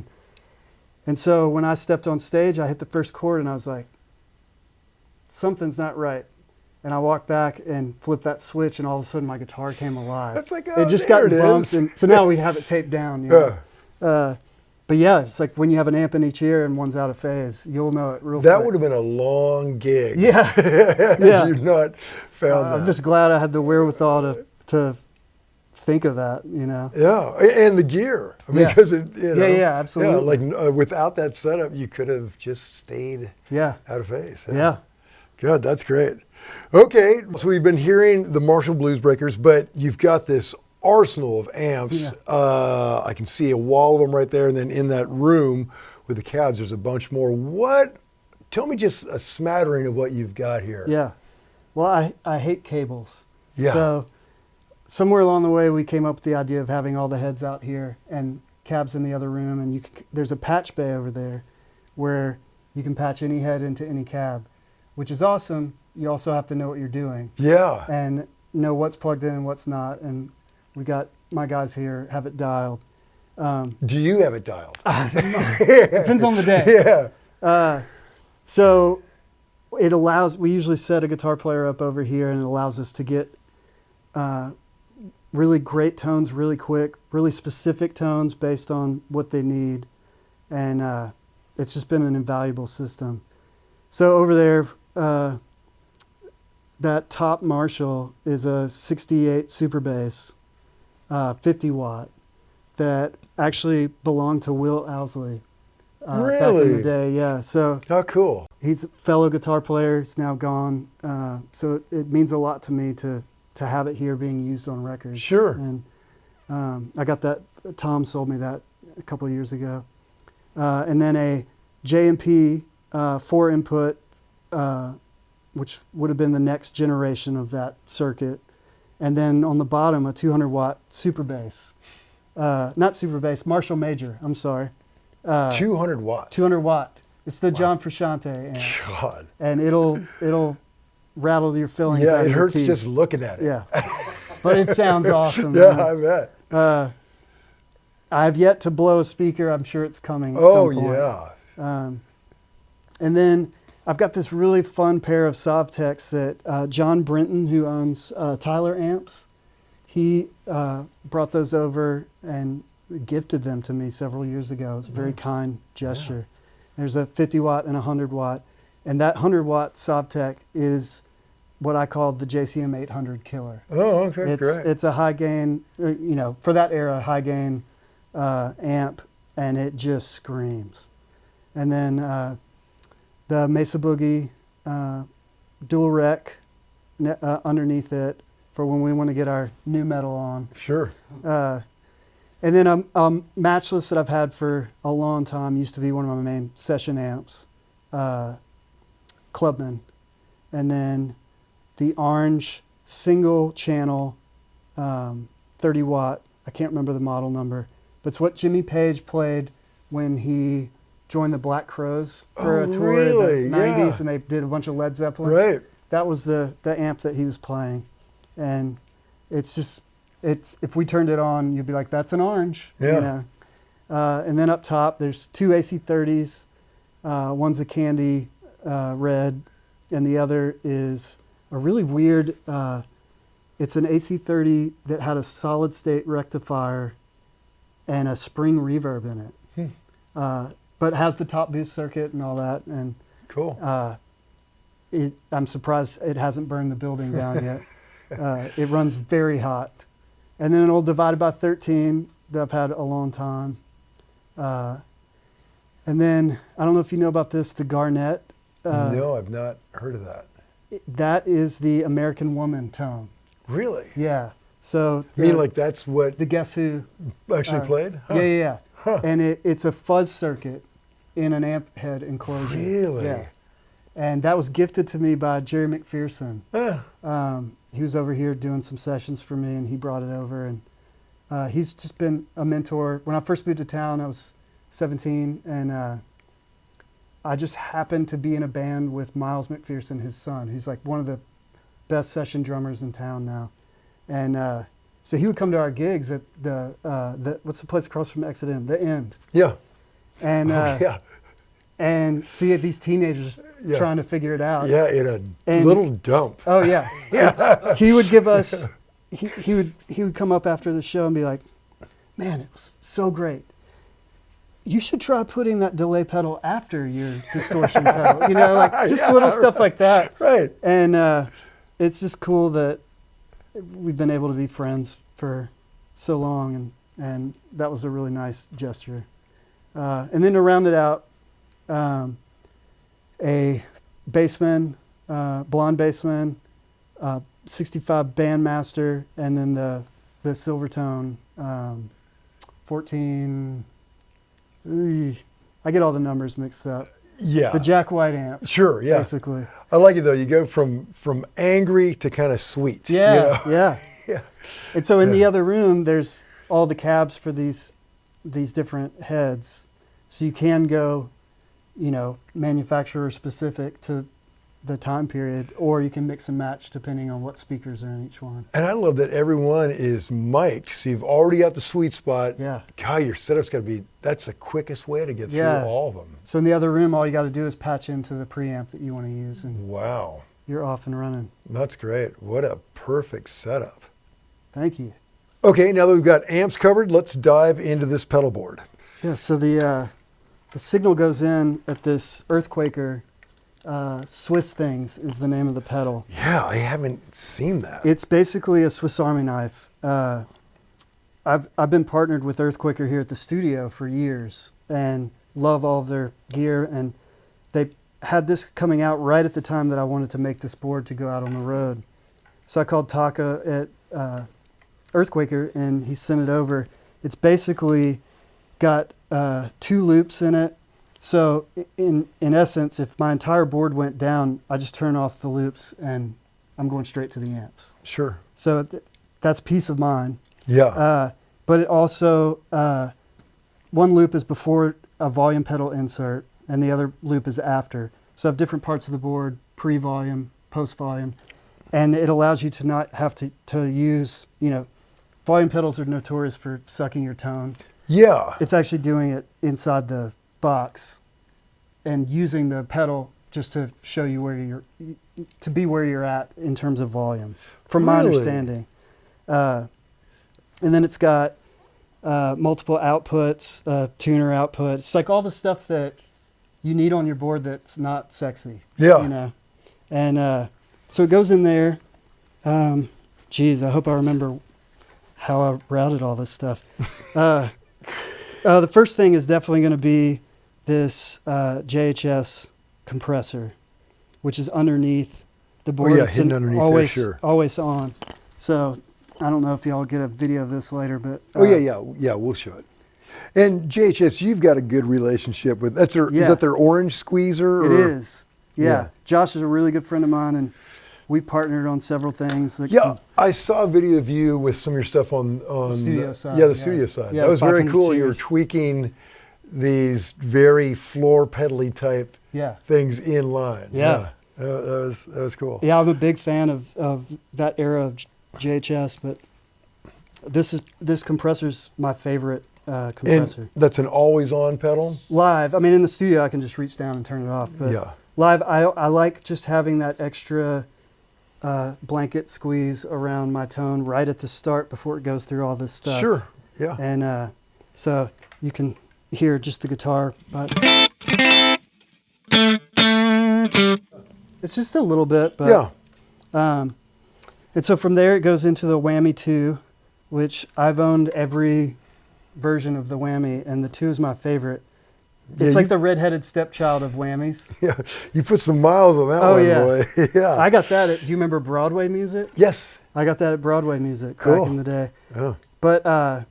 And so when I stepped on stage, I hit the first chord, and I was like, something's not right. And I walked back and flipped that switch, and all of a sudden my guitar came alive. That's like, it just got bumped, and so now we have it taped down. But yeah, it's like when you have an amp in each ear and one's out of phase, you'll know it real quick. That would have been a long gig. Yeah. Yeah. You've not found that. I'm just glad I had the wherewithal to think of that, Yeah, and the gear. I mean, because Yeah, absolutely. Yeah, like without that setup, you could have just stayed out of phase. Yeah. Good, that's great. Okay, so we've been hearing the Marshall Bluesbreakers, but you've got this arsenal of amps. Yeah. I can see a wall of them right there, and then in that room with the cabs, there's a bunch more. Tell me just a smattering of what you've got here. Yeah. Well, I hate cables. Yeah. So somewhere along the way, we came up with the idea of having all the heads out here and cabs in the other room, and there's a patch bay over there where you can patch any head into any cab, which is awesome. You also have to know what you're doing. Yeah. And know what's plugged in and what's not. And we got my guys here have it dialed. Do you have it dialed? Depends on the day. Yeah. So it allows, we usually set a guitar player up over here, and it allows us to get really great tones really quick, really specific tones based on what they need. And it's just been an invaluable system. So over there, that top Marshall is a 68 super bass, 50 watt, that actually belonged to Will Owsley back in the day. Yeah, so how cool. He's a fellow guitar player. He's now gone. So it means a lot to me to have it here being used on records. Sure. And I got that. Tom sold me that a couple of years ago. And then a J&P 4 input, which would have been the next generation of that circuit. And then on the bottom, a 200 watt super bass. Not super bass, Marshall Major, I'm sorry. 200 watts? 200 watt. It's the John Frusciante amp. God. And it'll rattle your fillings out Yeah, of it your hurts teeth. just looking at it. Yeah. But it sounds awesome. Yeah, man. I bet. I've yet to blow a speaker. I'm sure it's coming at some point. Yeah. And then I've got this really fun pair of Sovtechs that John Brenton, who owns Tyler Amps, he brought those over and gifted them to me several years ago. It was a very kind gesture. Yeah. There's a 50 watt and a 100 watt. And that 100 watt Sovtech is what I call the JCM 800 killer. Oh, okay, great. It's a high gain, for that era, high gain amp, and it just screams. And then the Mesa Boogie dual rec underneath it for when we want to get our new metal on. Sure. And then a matchless that I've had for a long time, used to be one of my main session amps, Clubman. And then the orange single channel 30 watt, I can't remember the model number, but it's what Jimmy Page played when he joined the Black Crowes for a tour really? in the 90s, and they did a bunch of Led Zeppelin. Right. That was the amp that he was playing. And it's if we turned it on, you'd be like, that's an orange. Yeah. You know? And then up top, there's two AC30s. One's a candy red, and the other is a really weird, it's an AC30 that had a solid state rectifier and a spring reverb in it. But has the top boost circuit and all that. And Cool. I'm surprised it hasn't burned the building down yet. It runs very hot. And then an old divided by 13 that I've had a long time. And then, I don't know if you know about this, the Garnet. No, I've not heard of that. That is the American Woman tone. Really? Yeah. So I mean, like that's what the Guess Who actually played? Huh. Yeah. Huh. And it's a fuzz circuit in an amp head enclosure. Really? Yeah. And that was gifted to me by Jerry McPherson. He was over here doing some sessions for me, and he brought it over. And he's just been a mentor. When I first moved to town, I was 17, and I just happened to be in a band with Miles McPherson, his son, who's like one of the best session drummers in town now. And so he would come to our gigs at the what's the place across from Exit Inn? The End. Yeah. And Yeah. and see these teenagers Yeah. trying to figure it out. Yeah, in a And- little dump. Oh yeah. Yeah. He would give us. He would come up after the show and be like, "Man, it was so great. You should try putting that delay pedal after your distortion pedal." You know, like just Yeah, little stuff like that. Right. And it's just cool that we've been able to be friends for so long, and that was a really nice gesture. And then to round it out, a bassman, blonde bassman, 65 Bandmaster, and then the Silvertone 14. I get all the numbers mixed up. Yeah. The Jack White amp. Sure, yeah. Basically. I like it though. You go from angry to kind of sweet. Yeah, you know? yeah. Yeah. And so in the other room, there's all the cabs for these different heads. So you can go, manufacturer specific to the time period, or you can mix and match depending on what speakers are in each one. And I love that every one is mic'd, so you've already got the sweet spot. Yeah. God, your setup's got to be, that's the quickest way to get through Yeah. all of them. So in the other room, all you got to do is patch into the preamp that you want to use, and Wow. you're off and running. That's great. What a perfect setup. Thank you. Okay, now that we've got amps covered, let's dive into this pedal board. Yeah, so the signal goes in at this Earthquaker. Swiss Things is the name of the pedal. Yeah, I haven't seen that. It's basically a Swiss Army knife. I've been partnered with Earthquaker here at the studio for years and love all of their gear. And they had this coming out right at the time that I wanted to make this board to go out on the road. So I called Taka at Earthquaker, and he sent it over. It's basically got 2 loops in it. So in essence, if my entire board went down, I just turn off the loops and I'm going straight to the amps. Sure. So that's peace of mind. Yeah. But it also, one loop is before a volume pedal insert and the other loop is after. So I have different parts of the board, pre-volume, post-volume, and it allows you to not have to use, volume pedals are notorious for sucking your tone. Yeah. It's actually doing it inside the box and using the pedal just to show you where you're at in terms of volume, from my Really? understanding. And then it's got multiple outputs, tuner output. It's like all the stuff that you need on your board that's not sexy. Yeah. And so it goes in there. I hope I remember how I routed all this stuff. The first thing is definitely going to be this JHS compressor, which is underneath the board. Oh yeah, It's hidden underneath always, there, sure. always on. So I don't know if y'all get a video of this later, but Yeah, we'll show it. And JHS, you've got a good relationship with, is that their orange squeezer? It or? is. Yeah. Josh is a really good friend of mine, and we partnered on several things. Like I saw a video of you with some of your stuff on the studio side. Yeah, the studio side. Yeah, that was very 500 cool. You were series. tweaking these very floor pedally type things in line. Yeah. That was cool. Yeah, I'm a big fan of that era of JHS, but this compressor's my favorite compressor. And that's an always-on pedal? Live, I mean, in the studio I can just reach down and turn it off, but live I like just having that extra blanket squeeze around my tone right at the start before it goes through all this stuff. Sure, yeah. And so you can hear just the guitar, but it's just a little bit, but and so from there it goes into the Whammy 2, which I've owned every version of the Whammy, and the 2 is my favorite. It's like the redheaded stepchild of whammies. Yeah, you put some miles on that one, boy. Yeah. I got that do you remember Broadway Music? Yes. I got that at Broadway Music back in the day. Yeah. But I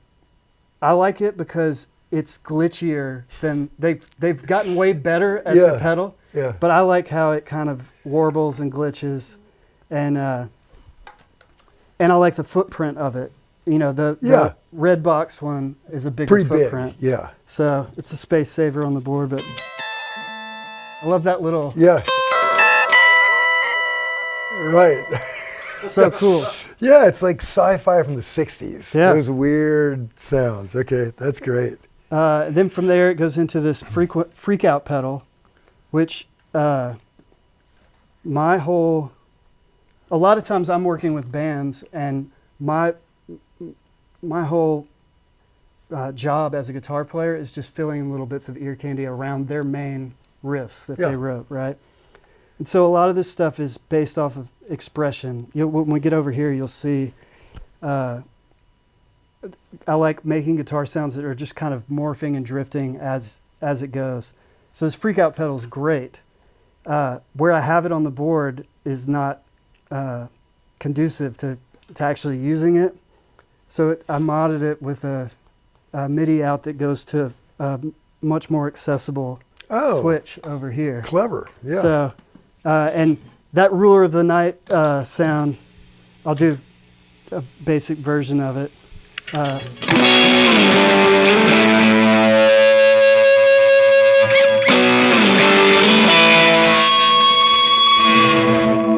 like it because it's glitchier than, they've gotten way better at the pedal. Yeah. But I like how it kind of warbles and glitches, and I like the footprint of it. You know, the red box one is a bigger footprint. Big, yeah. So it's a space saver on the board, but I love that little. Yeah. Right. So cool. Yeah, it's like sci-fi from the 60s. Yeah. Those weird sounds. Okay, that's great. Then from there it goes into this freak out pedal, which a lot of times I'm working with bands, and my whole job as a guitar player is just filling little bits of ear candy around their main riffs that they wrote, right? And so a lot of this stuff is based off of expression. When we get over here, you'll see I like making guitar sounds that are just kind of morphing and drifting as it goes. So this freak out pedal is great. Where I have it on the board is not conducive to actually using it. So I modded it with a MIDI out that goes to a much more accessible switch over here. Clever, yeah. So, and that Ruler of the Night sound, I'll do a basic version of it.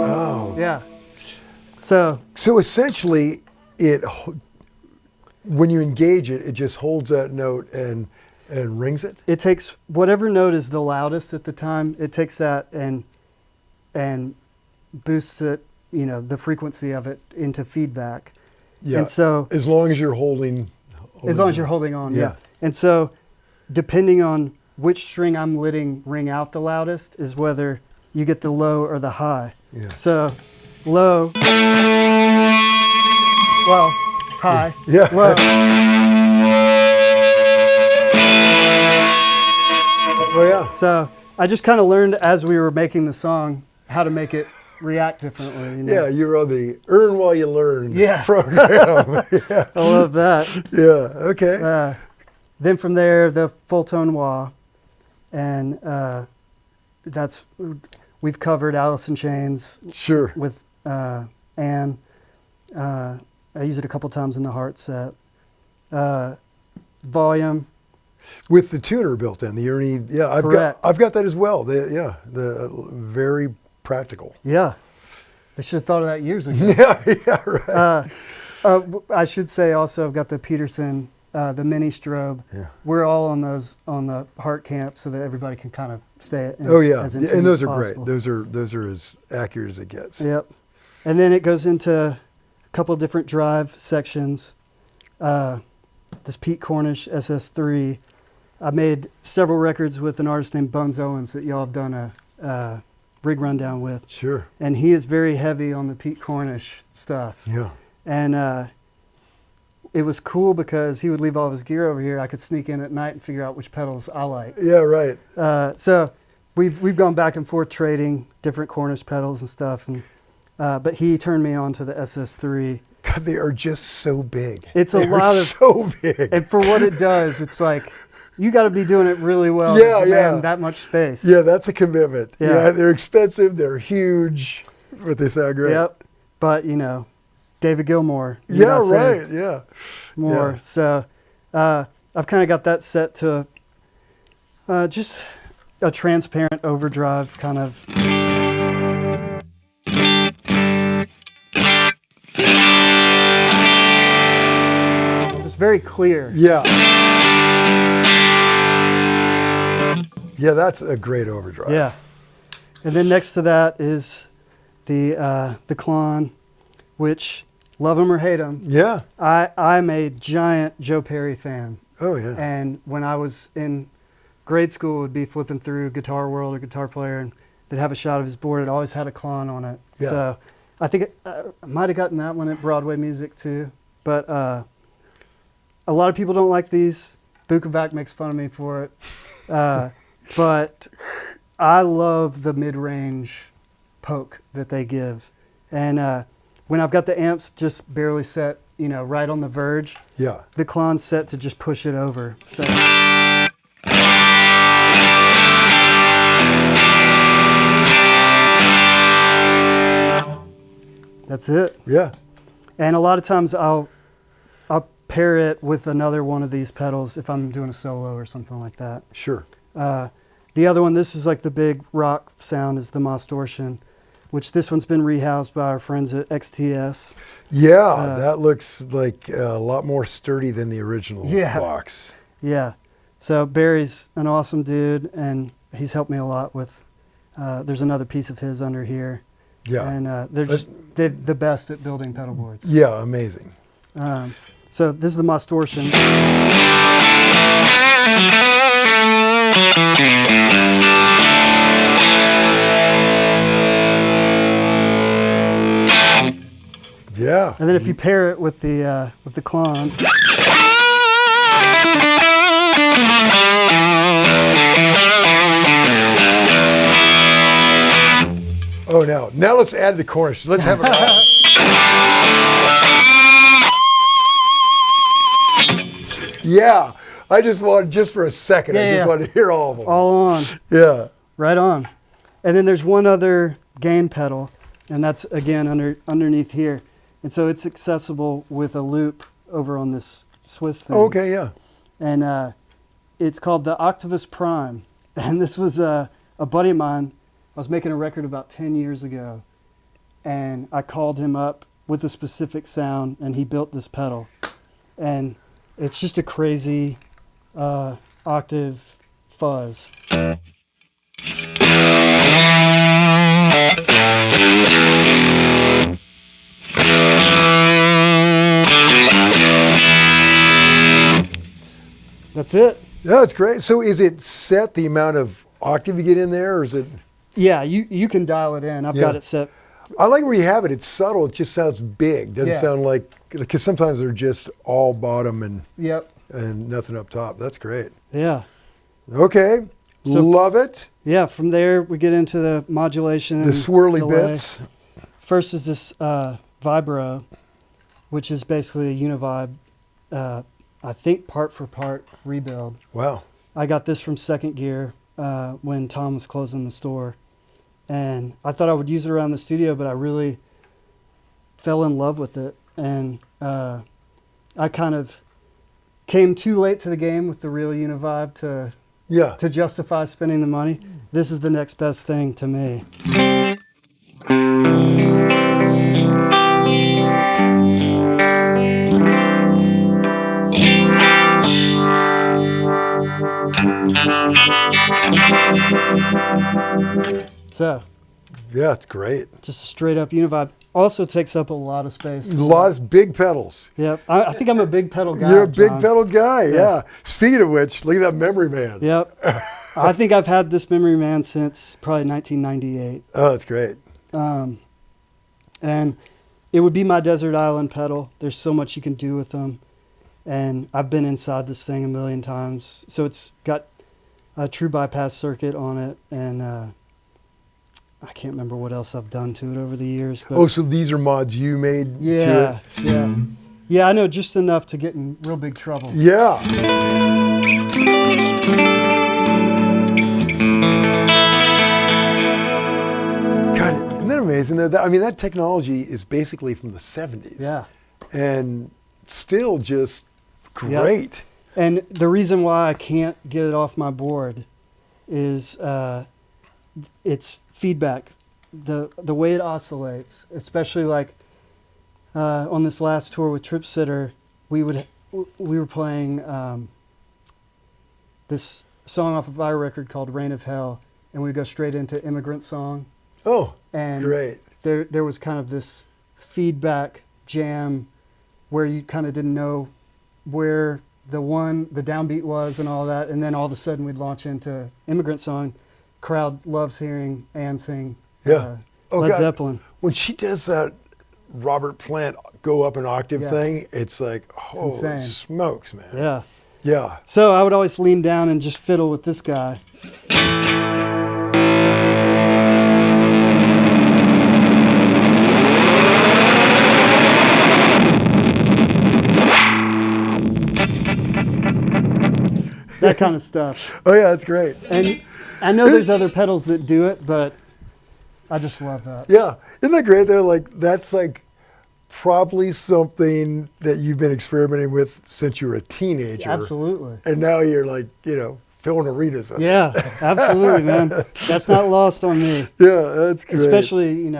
Oh. Yeah. So essentially, when you engage it, it just holds that note and rings it? it takes whatever note is the loudest at the time, it takes that and boosts it, you know, the frequency of it into feedback. Yeah. And so as long as you're holding as long as you're holding on, yeah. And so depending on which string I'm letting ring out the loudest is whether you get the low or the high. Yeah. So low, well, high, Yeah. low. Oh yeah. So I just kind of learned as we were making the song how to make it react differently. You know? Yeah, you're on the earn while you learn program. Yeah. I love that. Yeah, okay. Then from there, the full tone wah, and we've covered Alice in Chains. Sure. With Anne. I use it a couple times in the Heart set. Volume. With the tuner built in, the Ernie. Yeah, I've got that as well. The very practical. Yeah, they should have thought of that years ago. Yeah, right. I should say also I've got the Peterson, the mini strobe. Yeah. We're all on those on the Heart camp so that everybody can kind of stay. As and those as are possible. great. Those are as accurate as it gets. Yep. And then it goes into a couple different drive sections. This Pete Cornish SS3. I made several records with an artist named Bones Owens that y'all have done a rig rundown with. Sure. And he is very heavy on the Pete Cornish stuff. Yeah. And it was cool because he would leave all of his gear over here. I could sneak in at night and figure out which pedals I like. Yeah, right. So we've gone back and forth trading different Cornish pedals and stuff, and but he turned me on to the SS3. God, they are just so big. It's a They are lot of so big. and for what it does, it's like you got to be doing it really well Yeah, to demand yeah. that much space. Yeah, that's a commitment. Yeah. Yeah, they're expensive. They're huge, but they sound great. Yep. But you know, David Gilmour. you Yeah, gotta say right. Yeah. More. Yeah. So I've kind of got that set to just a transparent overdrive kind of. It's very clear. Yeah. Yeah, that's a great overdrive. Yeah. And then next to that is the Klon, which love him or hate him. Yeah. I'm a giant Joe Perry fan. Oh, yeah. And when I was in grade school, would be flipping through Guitar World or Guitar Player, and they'd have a shot of his board. It always had a Klon on it. Yeah. So I think I might have gotten that one at Broadway Music too. But a lot of people don't like these. Bukovac makes fun of me for it. But I love the mid-range poke that they give. And when I've got the amps just barely set, you know, right on the verge, Yeah. the Klon's set to just push it over. So that's it. Yeah. And a lot of times I'll pair it with another one of these pedals if I'm doing a solo or something like that. Sure. The other one, this is like the big rock sound, is the Mostortion, which this one's been rehoused by our friends at XTS. Yeah, that looks like a lot more sturdy than the original Yeah. box. Yeah. So Barry's an awesome dude, and he's helped me a lot with, there's another piece of his under here. Yeah. And they're the best at building pedal boards. Yeah, amazing. So this is the Mostortion. Yeah. And then if you pair it with the Klon, Oh, now let's add the Cornish. Let's have it all. Yeah, I just wanted, just for a second, I just wanted to hear all of them. all on, Yeah. right on. And then there's one other gain pedal, and that's again underneath here. And so it's accessible with a loop over on this Swiss thing. Okay, yeah. And it's called the Octavus Prime. And this was a buddy of mine. I was making a record about 10 years ago, and I called him up with a specific sound, and he built this pedal. And it's just a crazy octave fuzz. That's it. Yeah, it's great. So is it set the amount of octave you get in there, or is it? Yeah, you can dial it in. I've got Yeah. it set. I like where you have it. It's subtle. It just sounds big. Doesn't Yeah. sound like, because sometimes they're just all bottom Yep. and nothing up top. That's great. Yeah. Okay. So- Love it. Yeah, from there we get into the modulation The and swirly delay. bits. First is this Vibro, which is basically a Univibe, I think part for part rebuild. Wow. I got this from Second Gear when Tom was closing the store. And I thought I would use it around the studio, but I really fell in love with it. And I kind of came too late to the game with the real Univibe Yeah. to justify spending the money. This is the next best thing to me. So, Yeah, it's great. just a straight up Univibe. Also takes up a lot of space. A lot of big pedals. Yep. I think I'm a big pedal guy. You're a big John. pedal guy, Yeah. yeah. Speaking of which, look at that Memory Man. Yep. I think I've had this Memory Man since probably 1998. Oh, that's great. And it would be my desert island pedal. There's so much you can do with them. And I've been inside this thing a million times. So it's got a true bypass circuit on it, and I can't remember what else I've done to it over the years. But So these are mods you made to yeah, it? yeah. Yeah, I know just enough to get in real big trouble. Yeah. God, isn't that amazing? That technology is basically from the 70s. Yeah. And still just great. Yep. And the reason why I can't get it off my board is its feedback, the way it oscillates, especially like on this last tour with Tripsitter, we were playing this song off of our record called Reign of Hell, and we'd go straight into Immigrant Song. Oh, and great. There was kind of this feedback jam where you kind of didn't know where the downbeat was and all that, and then all of a sudden we'd launch into Immigrant Song. Crowd loves hearing Ann sing Led Zeppelin. When she does that Robert Plant go up an octave thing, it's like, holy smokes, man. Yeah. Yeah. So I would always lean down and just fiddle with this guy. That kind of stuff. Oh yeah, that's great. And I know there's other pedals that do it, but I just love that. Yeah, isn't that great? That's like probably something that you've been experimenting with since you were a teenager. Absolutely. And now you're like, filling arenas. Yeah, absolutely, man. That's not lost on me. Yeah, that's great. Especially,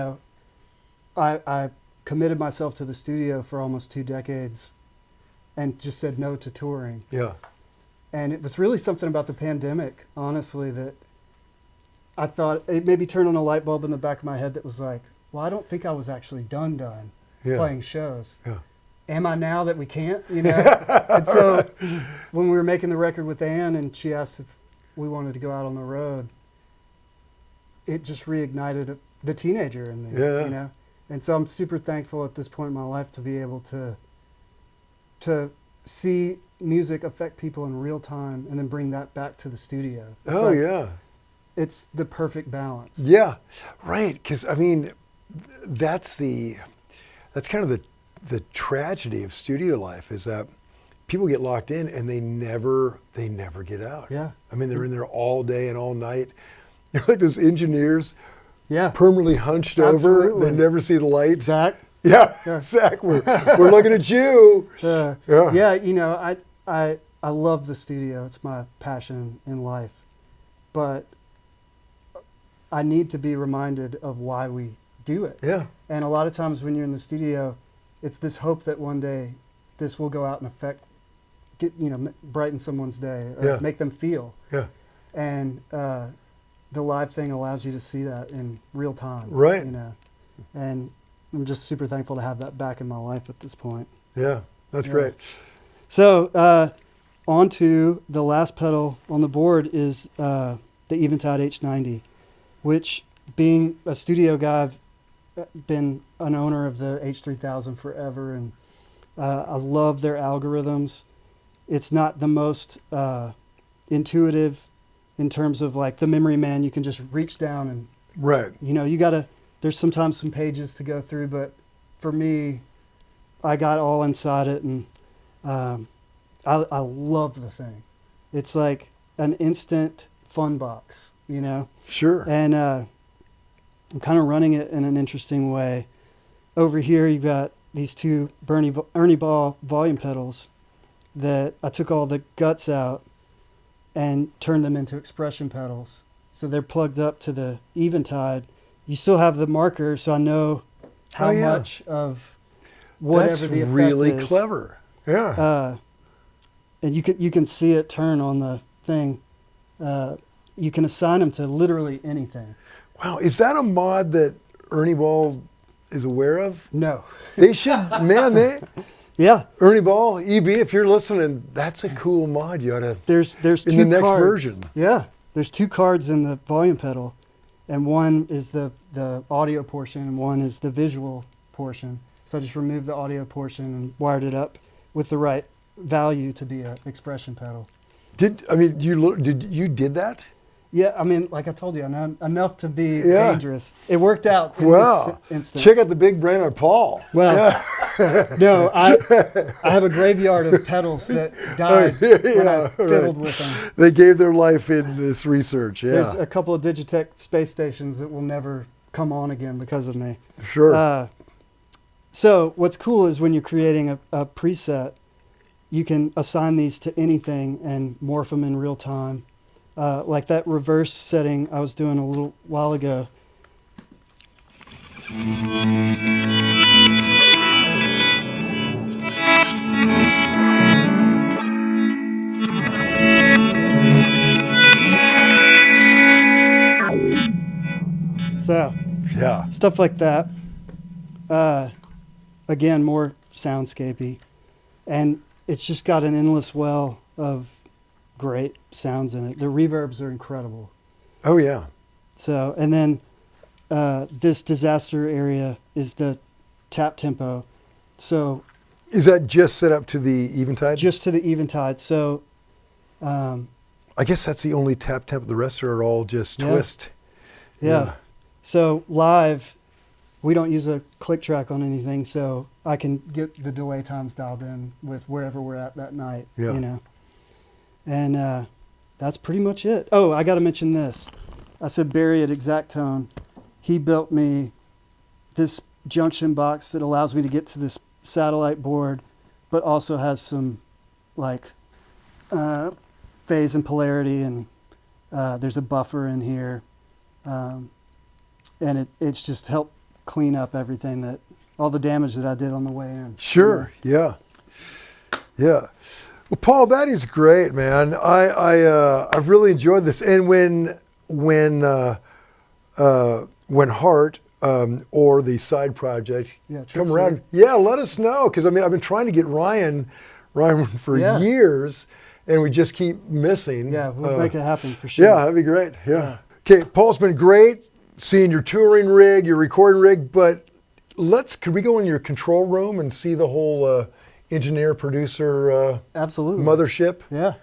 I committed myself to the studio for almost 2 decades and just said no to touring. Yeah. And it was really something about the pandemic, honestly, that I thought it maybe turned on a light bulb in the back of my head that was like, well, I don't think I was actually done playing shows. Yeah. Am I now that we can't, And so when we were making the record with Ann and she asked if we wanted to go out on the road, it just reignited the teenager in me, And so I'm super thankful at this point in my life to be able to see music affect people in real time and then bring that back to the studio. It's the perfect balance. Yeah, right. Because that's kind of the tragedy of studio life is that people get locked in and they never get out. Yeah. They're in there all day and all night. You're like those engineers. Yeah. Permanently hunched over. They never see the lights. Zach. Yeah. Zach, we're looking at you. I love the studio. It's my passion in life. But I need to be reminded of why we do it. Yeah. And a lot of times when you're in the studio, it's this hope that one day this will go out and brighten someone's day, or make them feel. Yeah. And the live thing allows you to see that in real time. Right. And I'm just super thankful to have that back in my life at this point. Yeah, that's great. So on to the last pedal on the board is the Eventide H90, which, being a studio guy, I've been an owner of the H3000 forever, and I love their algorithms. It's not the most intuitive in terms of like the Memory Man. You can just reach down and there's sometimes some pages to go through, but for me, I got all inside it, and I love the thing. It's like an instant fun box, Sure. And I'm kind of running it in an interesting way. Over here, you've got these 2 Ernie Ball volume pedals that I took all the guts out and turned them into expression pedals. So they're plugged up to the Eventide. You still have the marker, so I know how much of whatever the effect is. That's really clever. Yeah. And you can see it turn on the thing. You can assign them to literally anything. Wow, is that a mod that Ernie Ball is aware of? No. They should, man. Yeah. Ernie Ball, EB, if you're listening, that's a cool mod. You ought to. There's in 2 the next cards. version. Yeah. There's 2 cards in the volume pedal, and one is the audio portion, and one is the visual portion. So I just removed the audio portion and wired it up with the right value to be an expression pedal. Did you did that? Yeah, I mean, like I told you, enough to be dangerous. It worked out in Wow. this instance. Check out the big brain on Paul. Well, no, I have a graveyard of pedals that died when I fiddled with them. They gave their life in this research, yeah. There's a couple of Digitech space stations that will never come on again because of me. Sure. So what's cool is when you're creating a preset, you can assign these to anything and morph them in real time. Like that reverse setting I was doing a little while ago. So, yeah. stuff like that. Again, more soundscapey. And it's just got an endless well of great sounds in it. The reverbs are incredible. Oh, yeah. So, and then this disaster area is the tap tempo. So, is that just set up to the eventide? Just to the eventide. So, I guess that's the only tap tempo. The rest are all just twist. Yeah. So live, we don't use a click track on anything, so I can get the delay times dialed in with wherever we're at that night. Yeah. You know. And that's pretty much it. Oh, I got to mention this. I said Barry at Exactone, he built me this junction box that allows me to get to this satellite board, but also has some like phase and polarity, and there's a buffer in here. And it's just helped clean up everything all the damage that I did on the way in. Sure, yeah. Yeah. Well, Paul, that is great, man. I've really enjoyed this. And when Heart or the side project come around, let us know, because I mean I've been trying to get Ryan for years, and we just keep missing. Yeah, we'll make it happen for sure. Yeah, that'd be great. Yeah. Okay, Paul's been great seeing your touring rig, your recording rig, but could we go in your control room and see the whole engineer producer absolutely mothership? Yeah.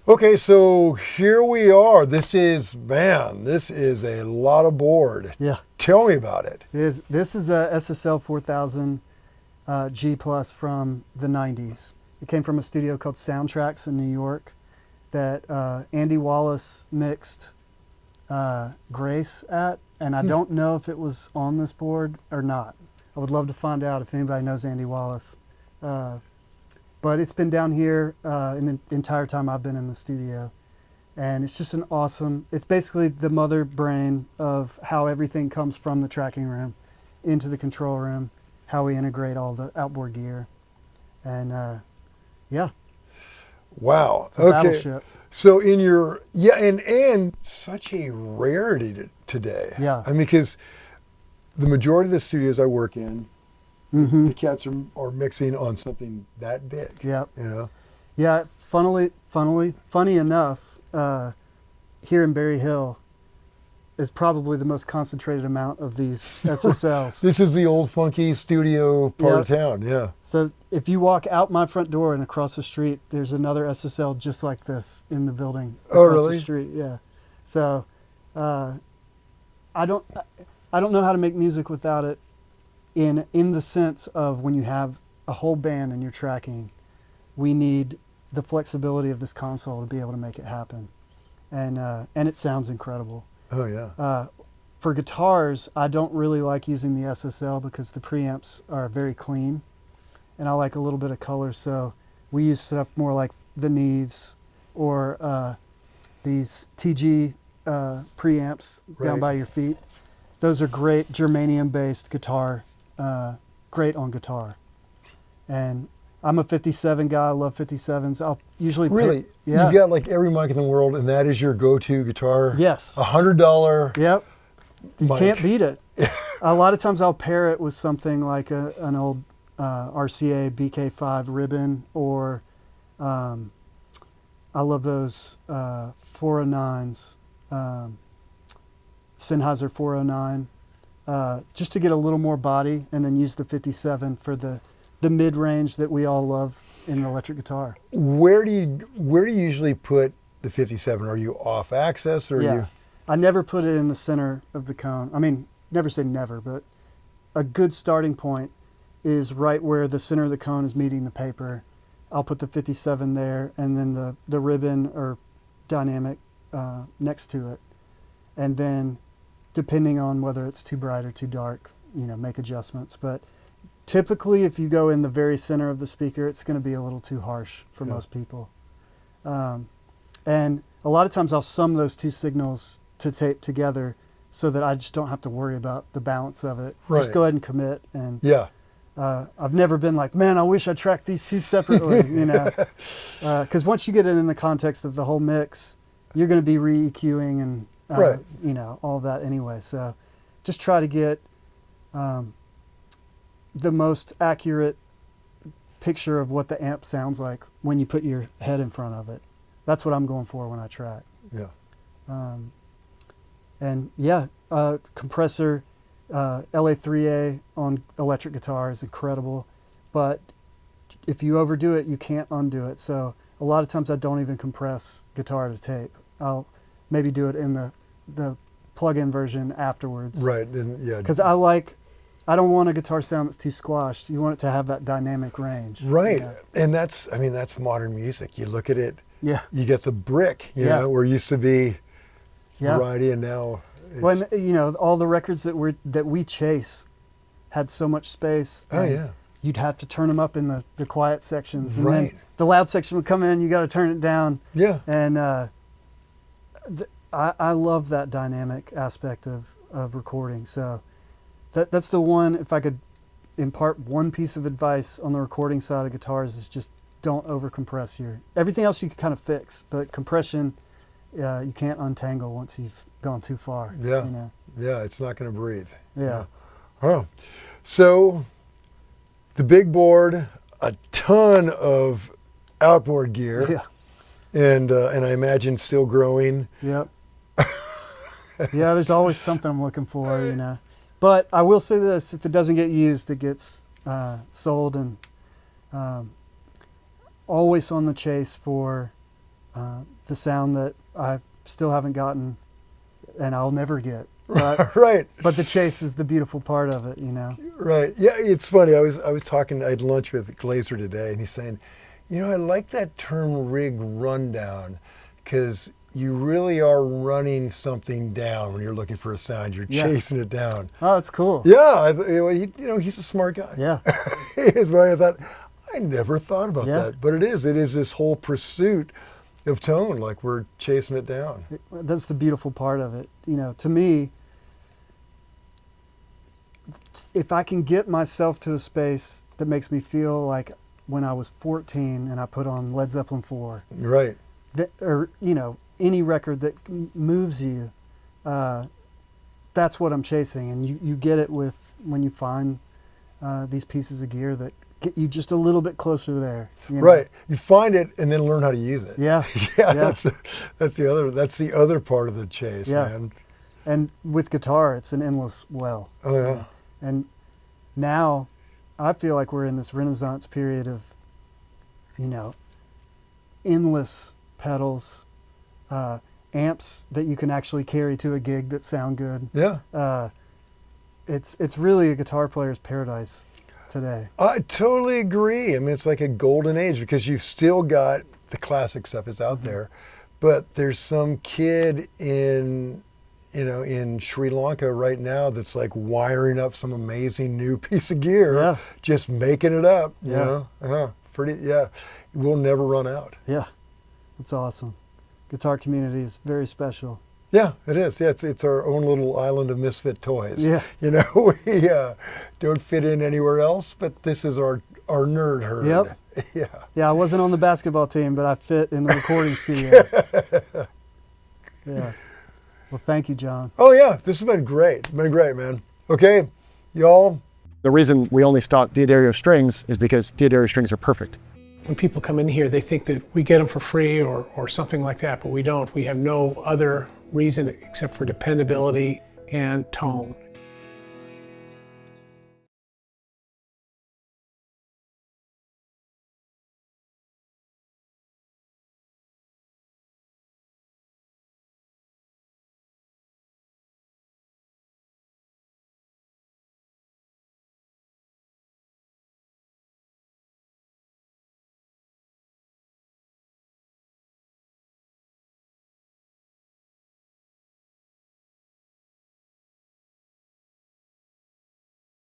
Okay, so here we are. This is a lot of board. Yeah. Tell me about it. This is a SSL 4000 G Plus from the 90s. It came from a studio called Soundtracks in New York that Andy Wallace mixed Grace at, and I don't know if it was on this board or not. I would love to find out if anybody knows Andy Wallace. But it's been down here in the entire time I've been in the studio. And it's just it's basically the mother brain of how everything comes from the tracking room into the control room, how we integrate all the outboard gear. And Wow. It's a battleship. So in your, and such a rarity today. Yeah. I mean, because the majority of the studios I work in, the cats are mixing on something that big. Yeah. You know? Yeah, funny enough, here in Berry Hill is probably the most concentrated amount of these SSLs. This is the old funky studio part of town, yeah. So if you walk out my front door and across the street, there's another SSL just like this in the building across the street. Yeah. So I don't know how to make music without it in the sense of when you have a whole band and you're tracking, we need the flexibility of this console to be able to make it happen. And it sounds incredible. Oh, yeah. For guitars, I don't really like using the SSL because the preamps are very clean, and I like a little bit of color, so we use stuff more like the Neves or these TG preamps down by your feet. Those are great germanium-based guitar, great on guitar. And I'm a 57 guy. I love 57s. I'll usually really. Yeah. You've got like every mic in the world, and that is your go-to guitar. Yes. $100. Yep. You mic. can't beat it. A lot of times I'll pair it with something like an old RCA BK5 ribbon, or I love those 409s, Sennheiser 409, just to get a little more body, and then use the 57 for the mid-range that we all love in an electric guitar. Where do you usually put the 57? Are you off axis or Yeah. you? I never put it in the center of the cone. I mean, never say never, but a good starting point is right where the center of the cone is meeting the paper. I'll put the 57 there, and then the ribbon or dynamic next to it. And then, depending on whether it's too bright or too dark, make adjustments. But typically, if you go in the very center of the speaker, it's going to be a little too harsh for most people. And a lot of times I'll sum those two signals to tape together so that I just don't have to worry about the balance of it. Right. Just go ahead and commit. And Yeah. I've never been like, man, I wish I tracked these two separately, because once you get it in the context of the whole mix, you're going to be re-EQing and, Right. all of that anyway. So just try to get the most accurate picture of what the amp sounds like when you put your head in front of it. That's what I'm going for when I track. Yeah. Compressor, LA3A on electric guitar is incredible, but if you overdo it, you can't undo it. So a lot of times I don't even compress guitar to tape. I'll maybe do it in the plug-in version afterwards. Right. Then yeah. Because I don't want a guitar sound that's too squashed. You want it to have that dynamic range. Right. And that's modern music. You look at it. Yeah. You get the brick, where it used to be Yeah. variety, and now it's, Well, and, all the records that we chase had so much space. oh and yeah. You'd have to turn them up in the quiet sections, and Right. then the loud section would come in. You got to turn it down. Yeah. And I love that dynamic aspect of recording. So that's the one. If I could impart one piece of advice on the recording side of guitars, is just don't overcompress everything else you can kind of fix, but compression, you can't untangle once you've gone too far. Yeah. Yeah. It's not going to breathe. Yeah. Huh. So the big board, a ton of outboard gear. Yeah. And I imagine still growing. Yep. Yeah, there's always something I'm looking for, But I will say this: if it doesn't get used, it gets sold, and always on the chase for the sound that I still haven't gotten, and I'll never get. But, Right. But the chase is the beautiful part of it, Right. Yeah. It's funny. I was talking. I had lunch with Glaser today, and he's saying, I like that term rig rundown, because you really are running something down when you're looking for a sound. You're chasing it down. Oh, that's cool. Yeah. He's a smart guy. Yeah. It's funny. I thought, I never thought about Yeah. that. But it is this whole pursuit of tone, like we're chasing it down. That's the beautiful part of it. To me, if I can get myself to a space that makes me feel like when I was 14 and I put on Led Zeppelin 4, Right. or any record that moves you, that's what I'm chasing. And you get it when you find these pieces of gear that get you just a little bit closer there. Right. You find it and then learn how to use it. Yeah. Yeah. That's the other part of the chase, Yeah. man. And with guitar, it's an endless well. Oh yeah. And now I feel like we're in this renaissance period of, endless pedals, amps that you can actually carry to a gig that sound good. Yeah. It's really a guitar player's paradise today. I totally agree. I mean, it's like a golden age, because you've still got the classic stuff is out there, but there's some kid in Sri Lanka right now that's like wiring up some amazing new piece of gear, just making it up. We'll never run out. Yeah, that's awesome. Guitar community is very special. Yeah, it is. Yeah, it's our own little island of misfit toys. Yeah. We don't fit in anywhere else, but this is our nerd herd. Yep. Yeah. Yeah, I wasn't on the basketball team, but I fit in the recording studio. Yeah. Well, thank you, John. Oh yeah, this has been great. Man. Okay, y'all. The reason we only stock D'Addario strings is because D'Addario strings are perfect. When people come in here, they think that we get them for free or something like that, but we don't. We have no other reason except for dependability and tone.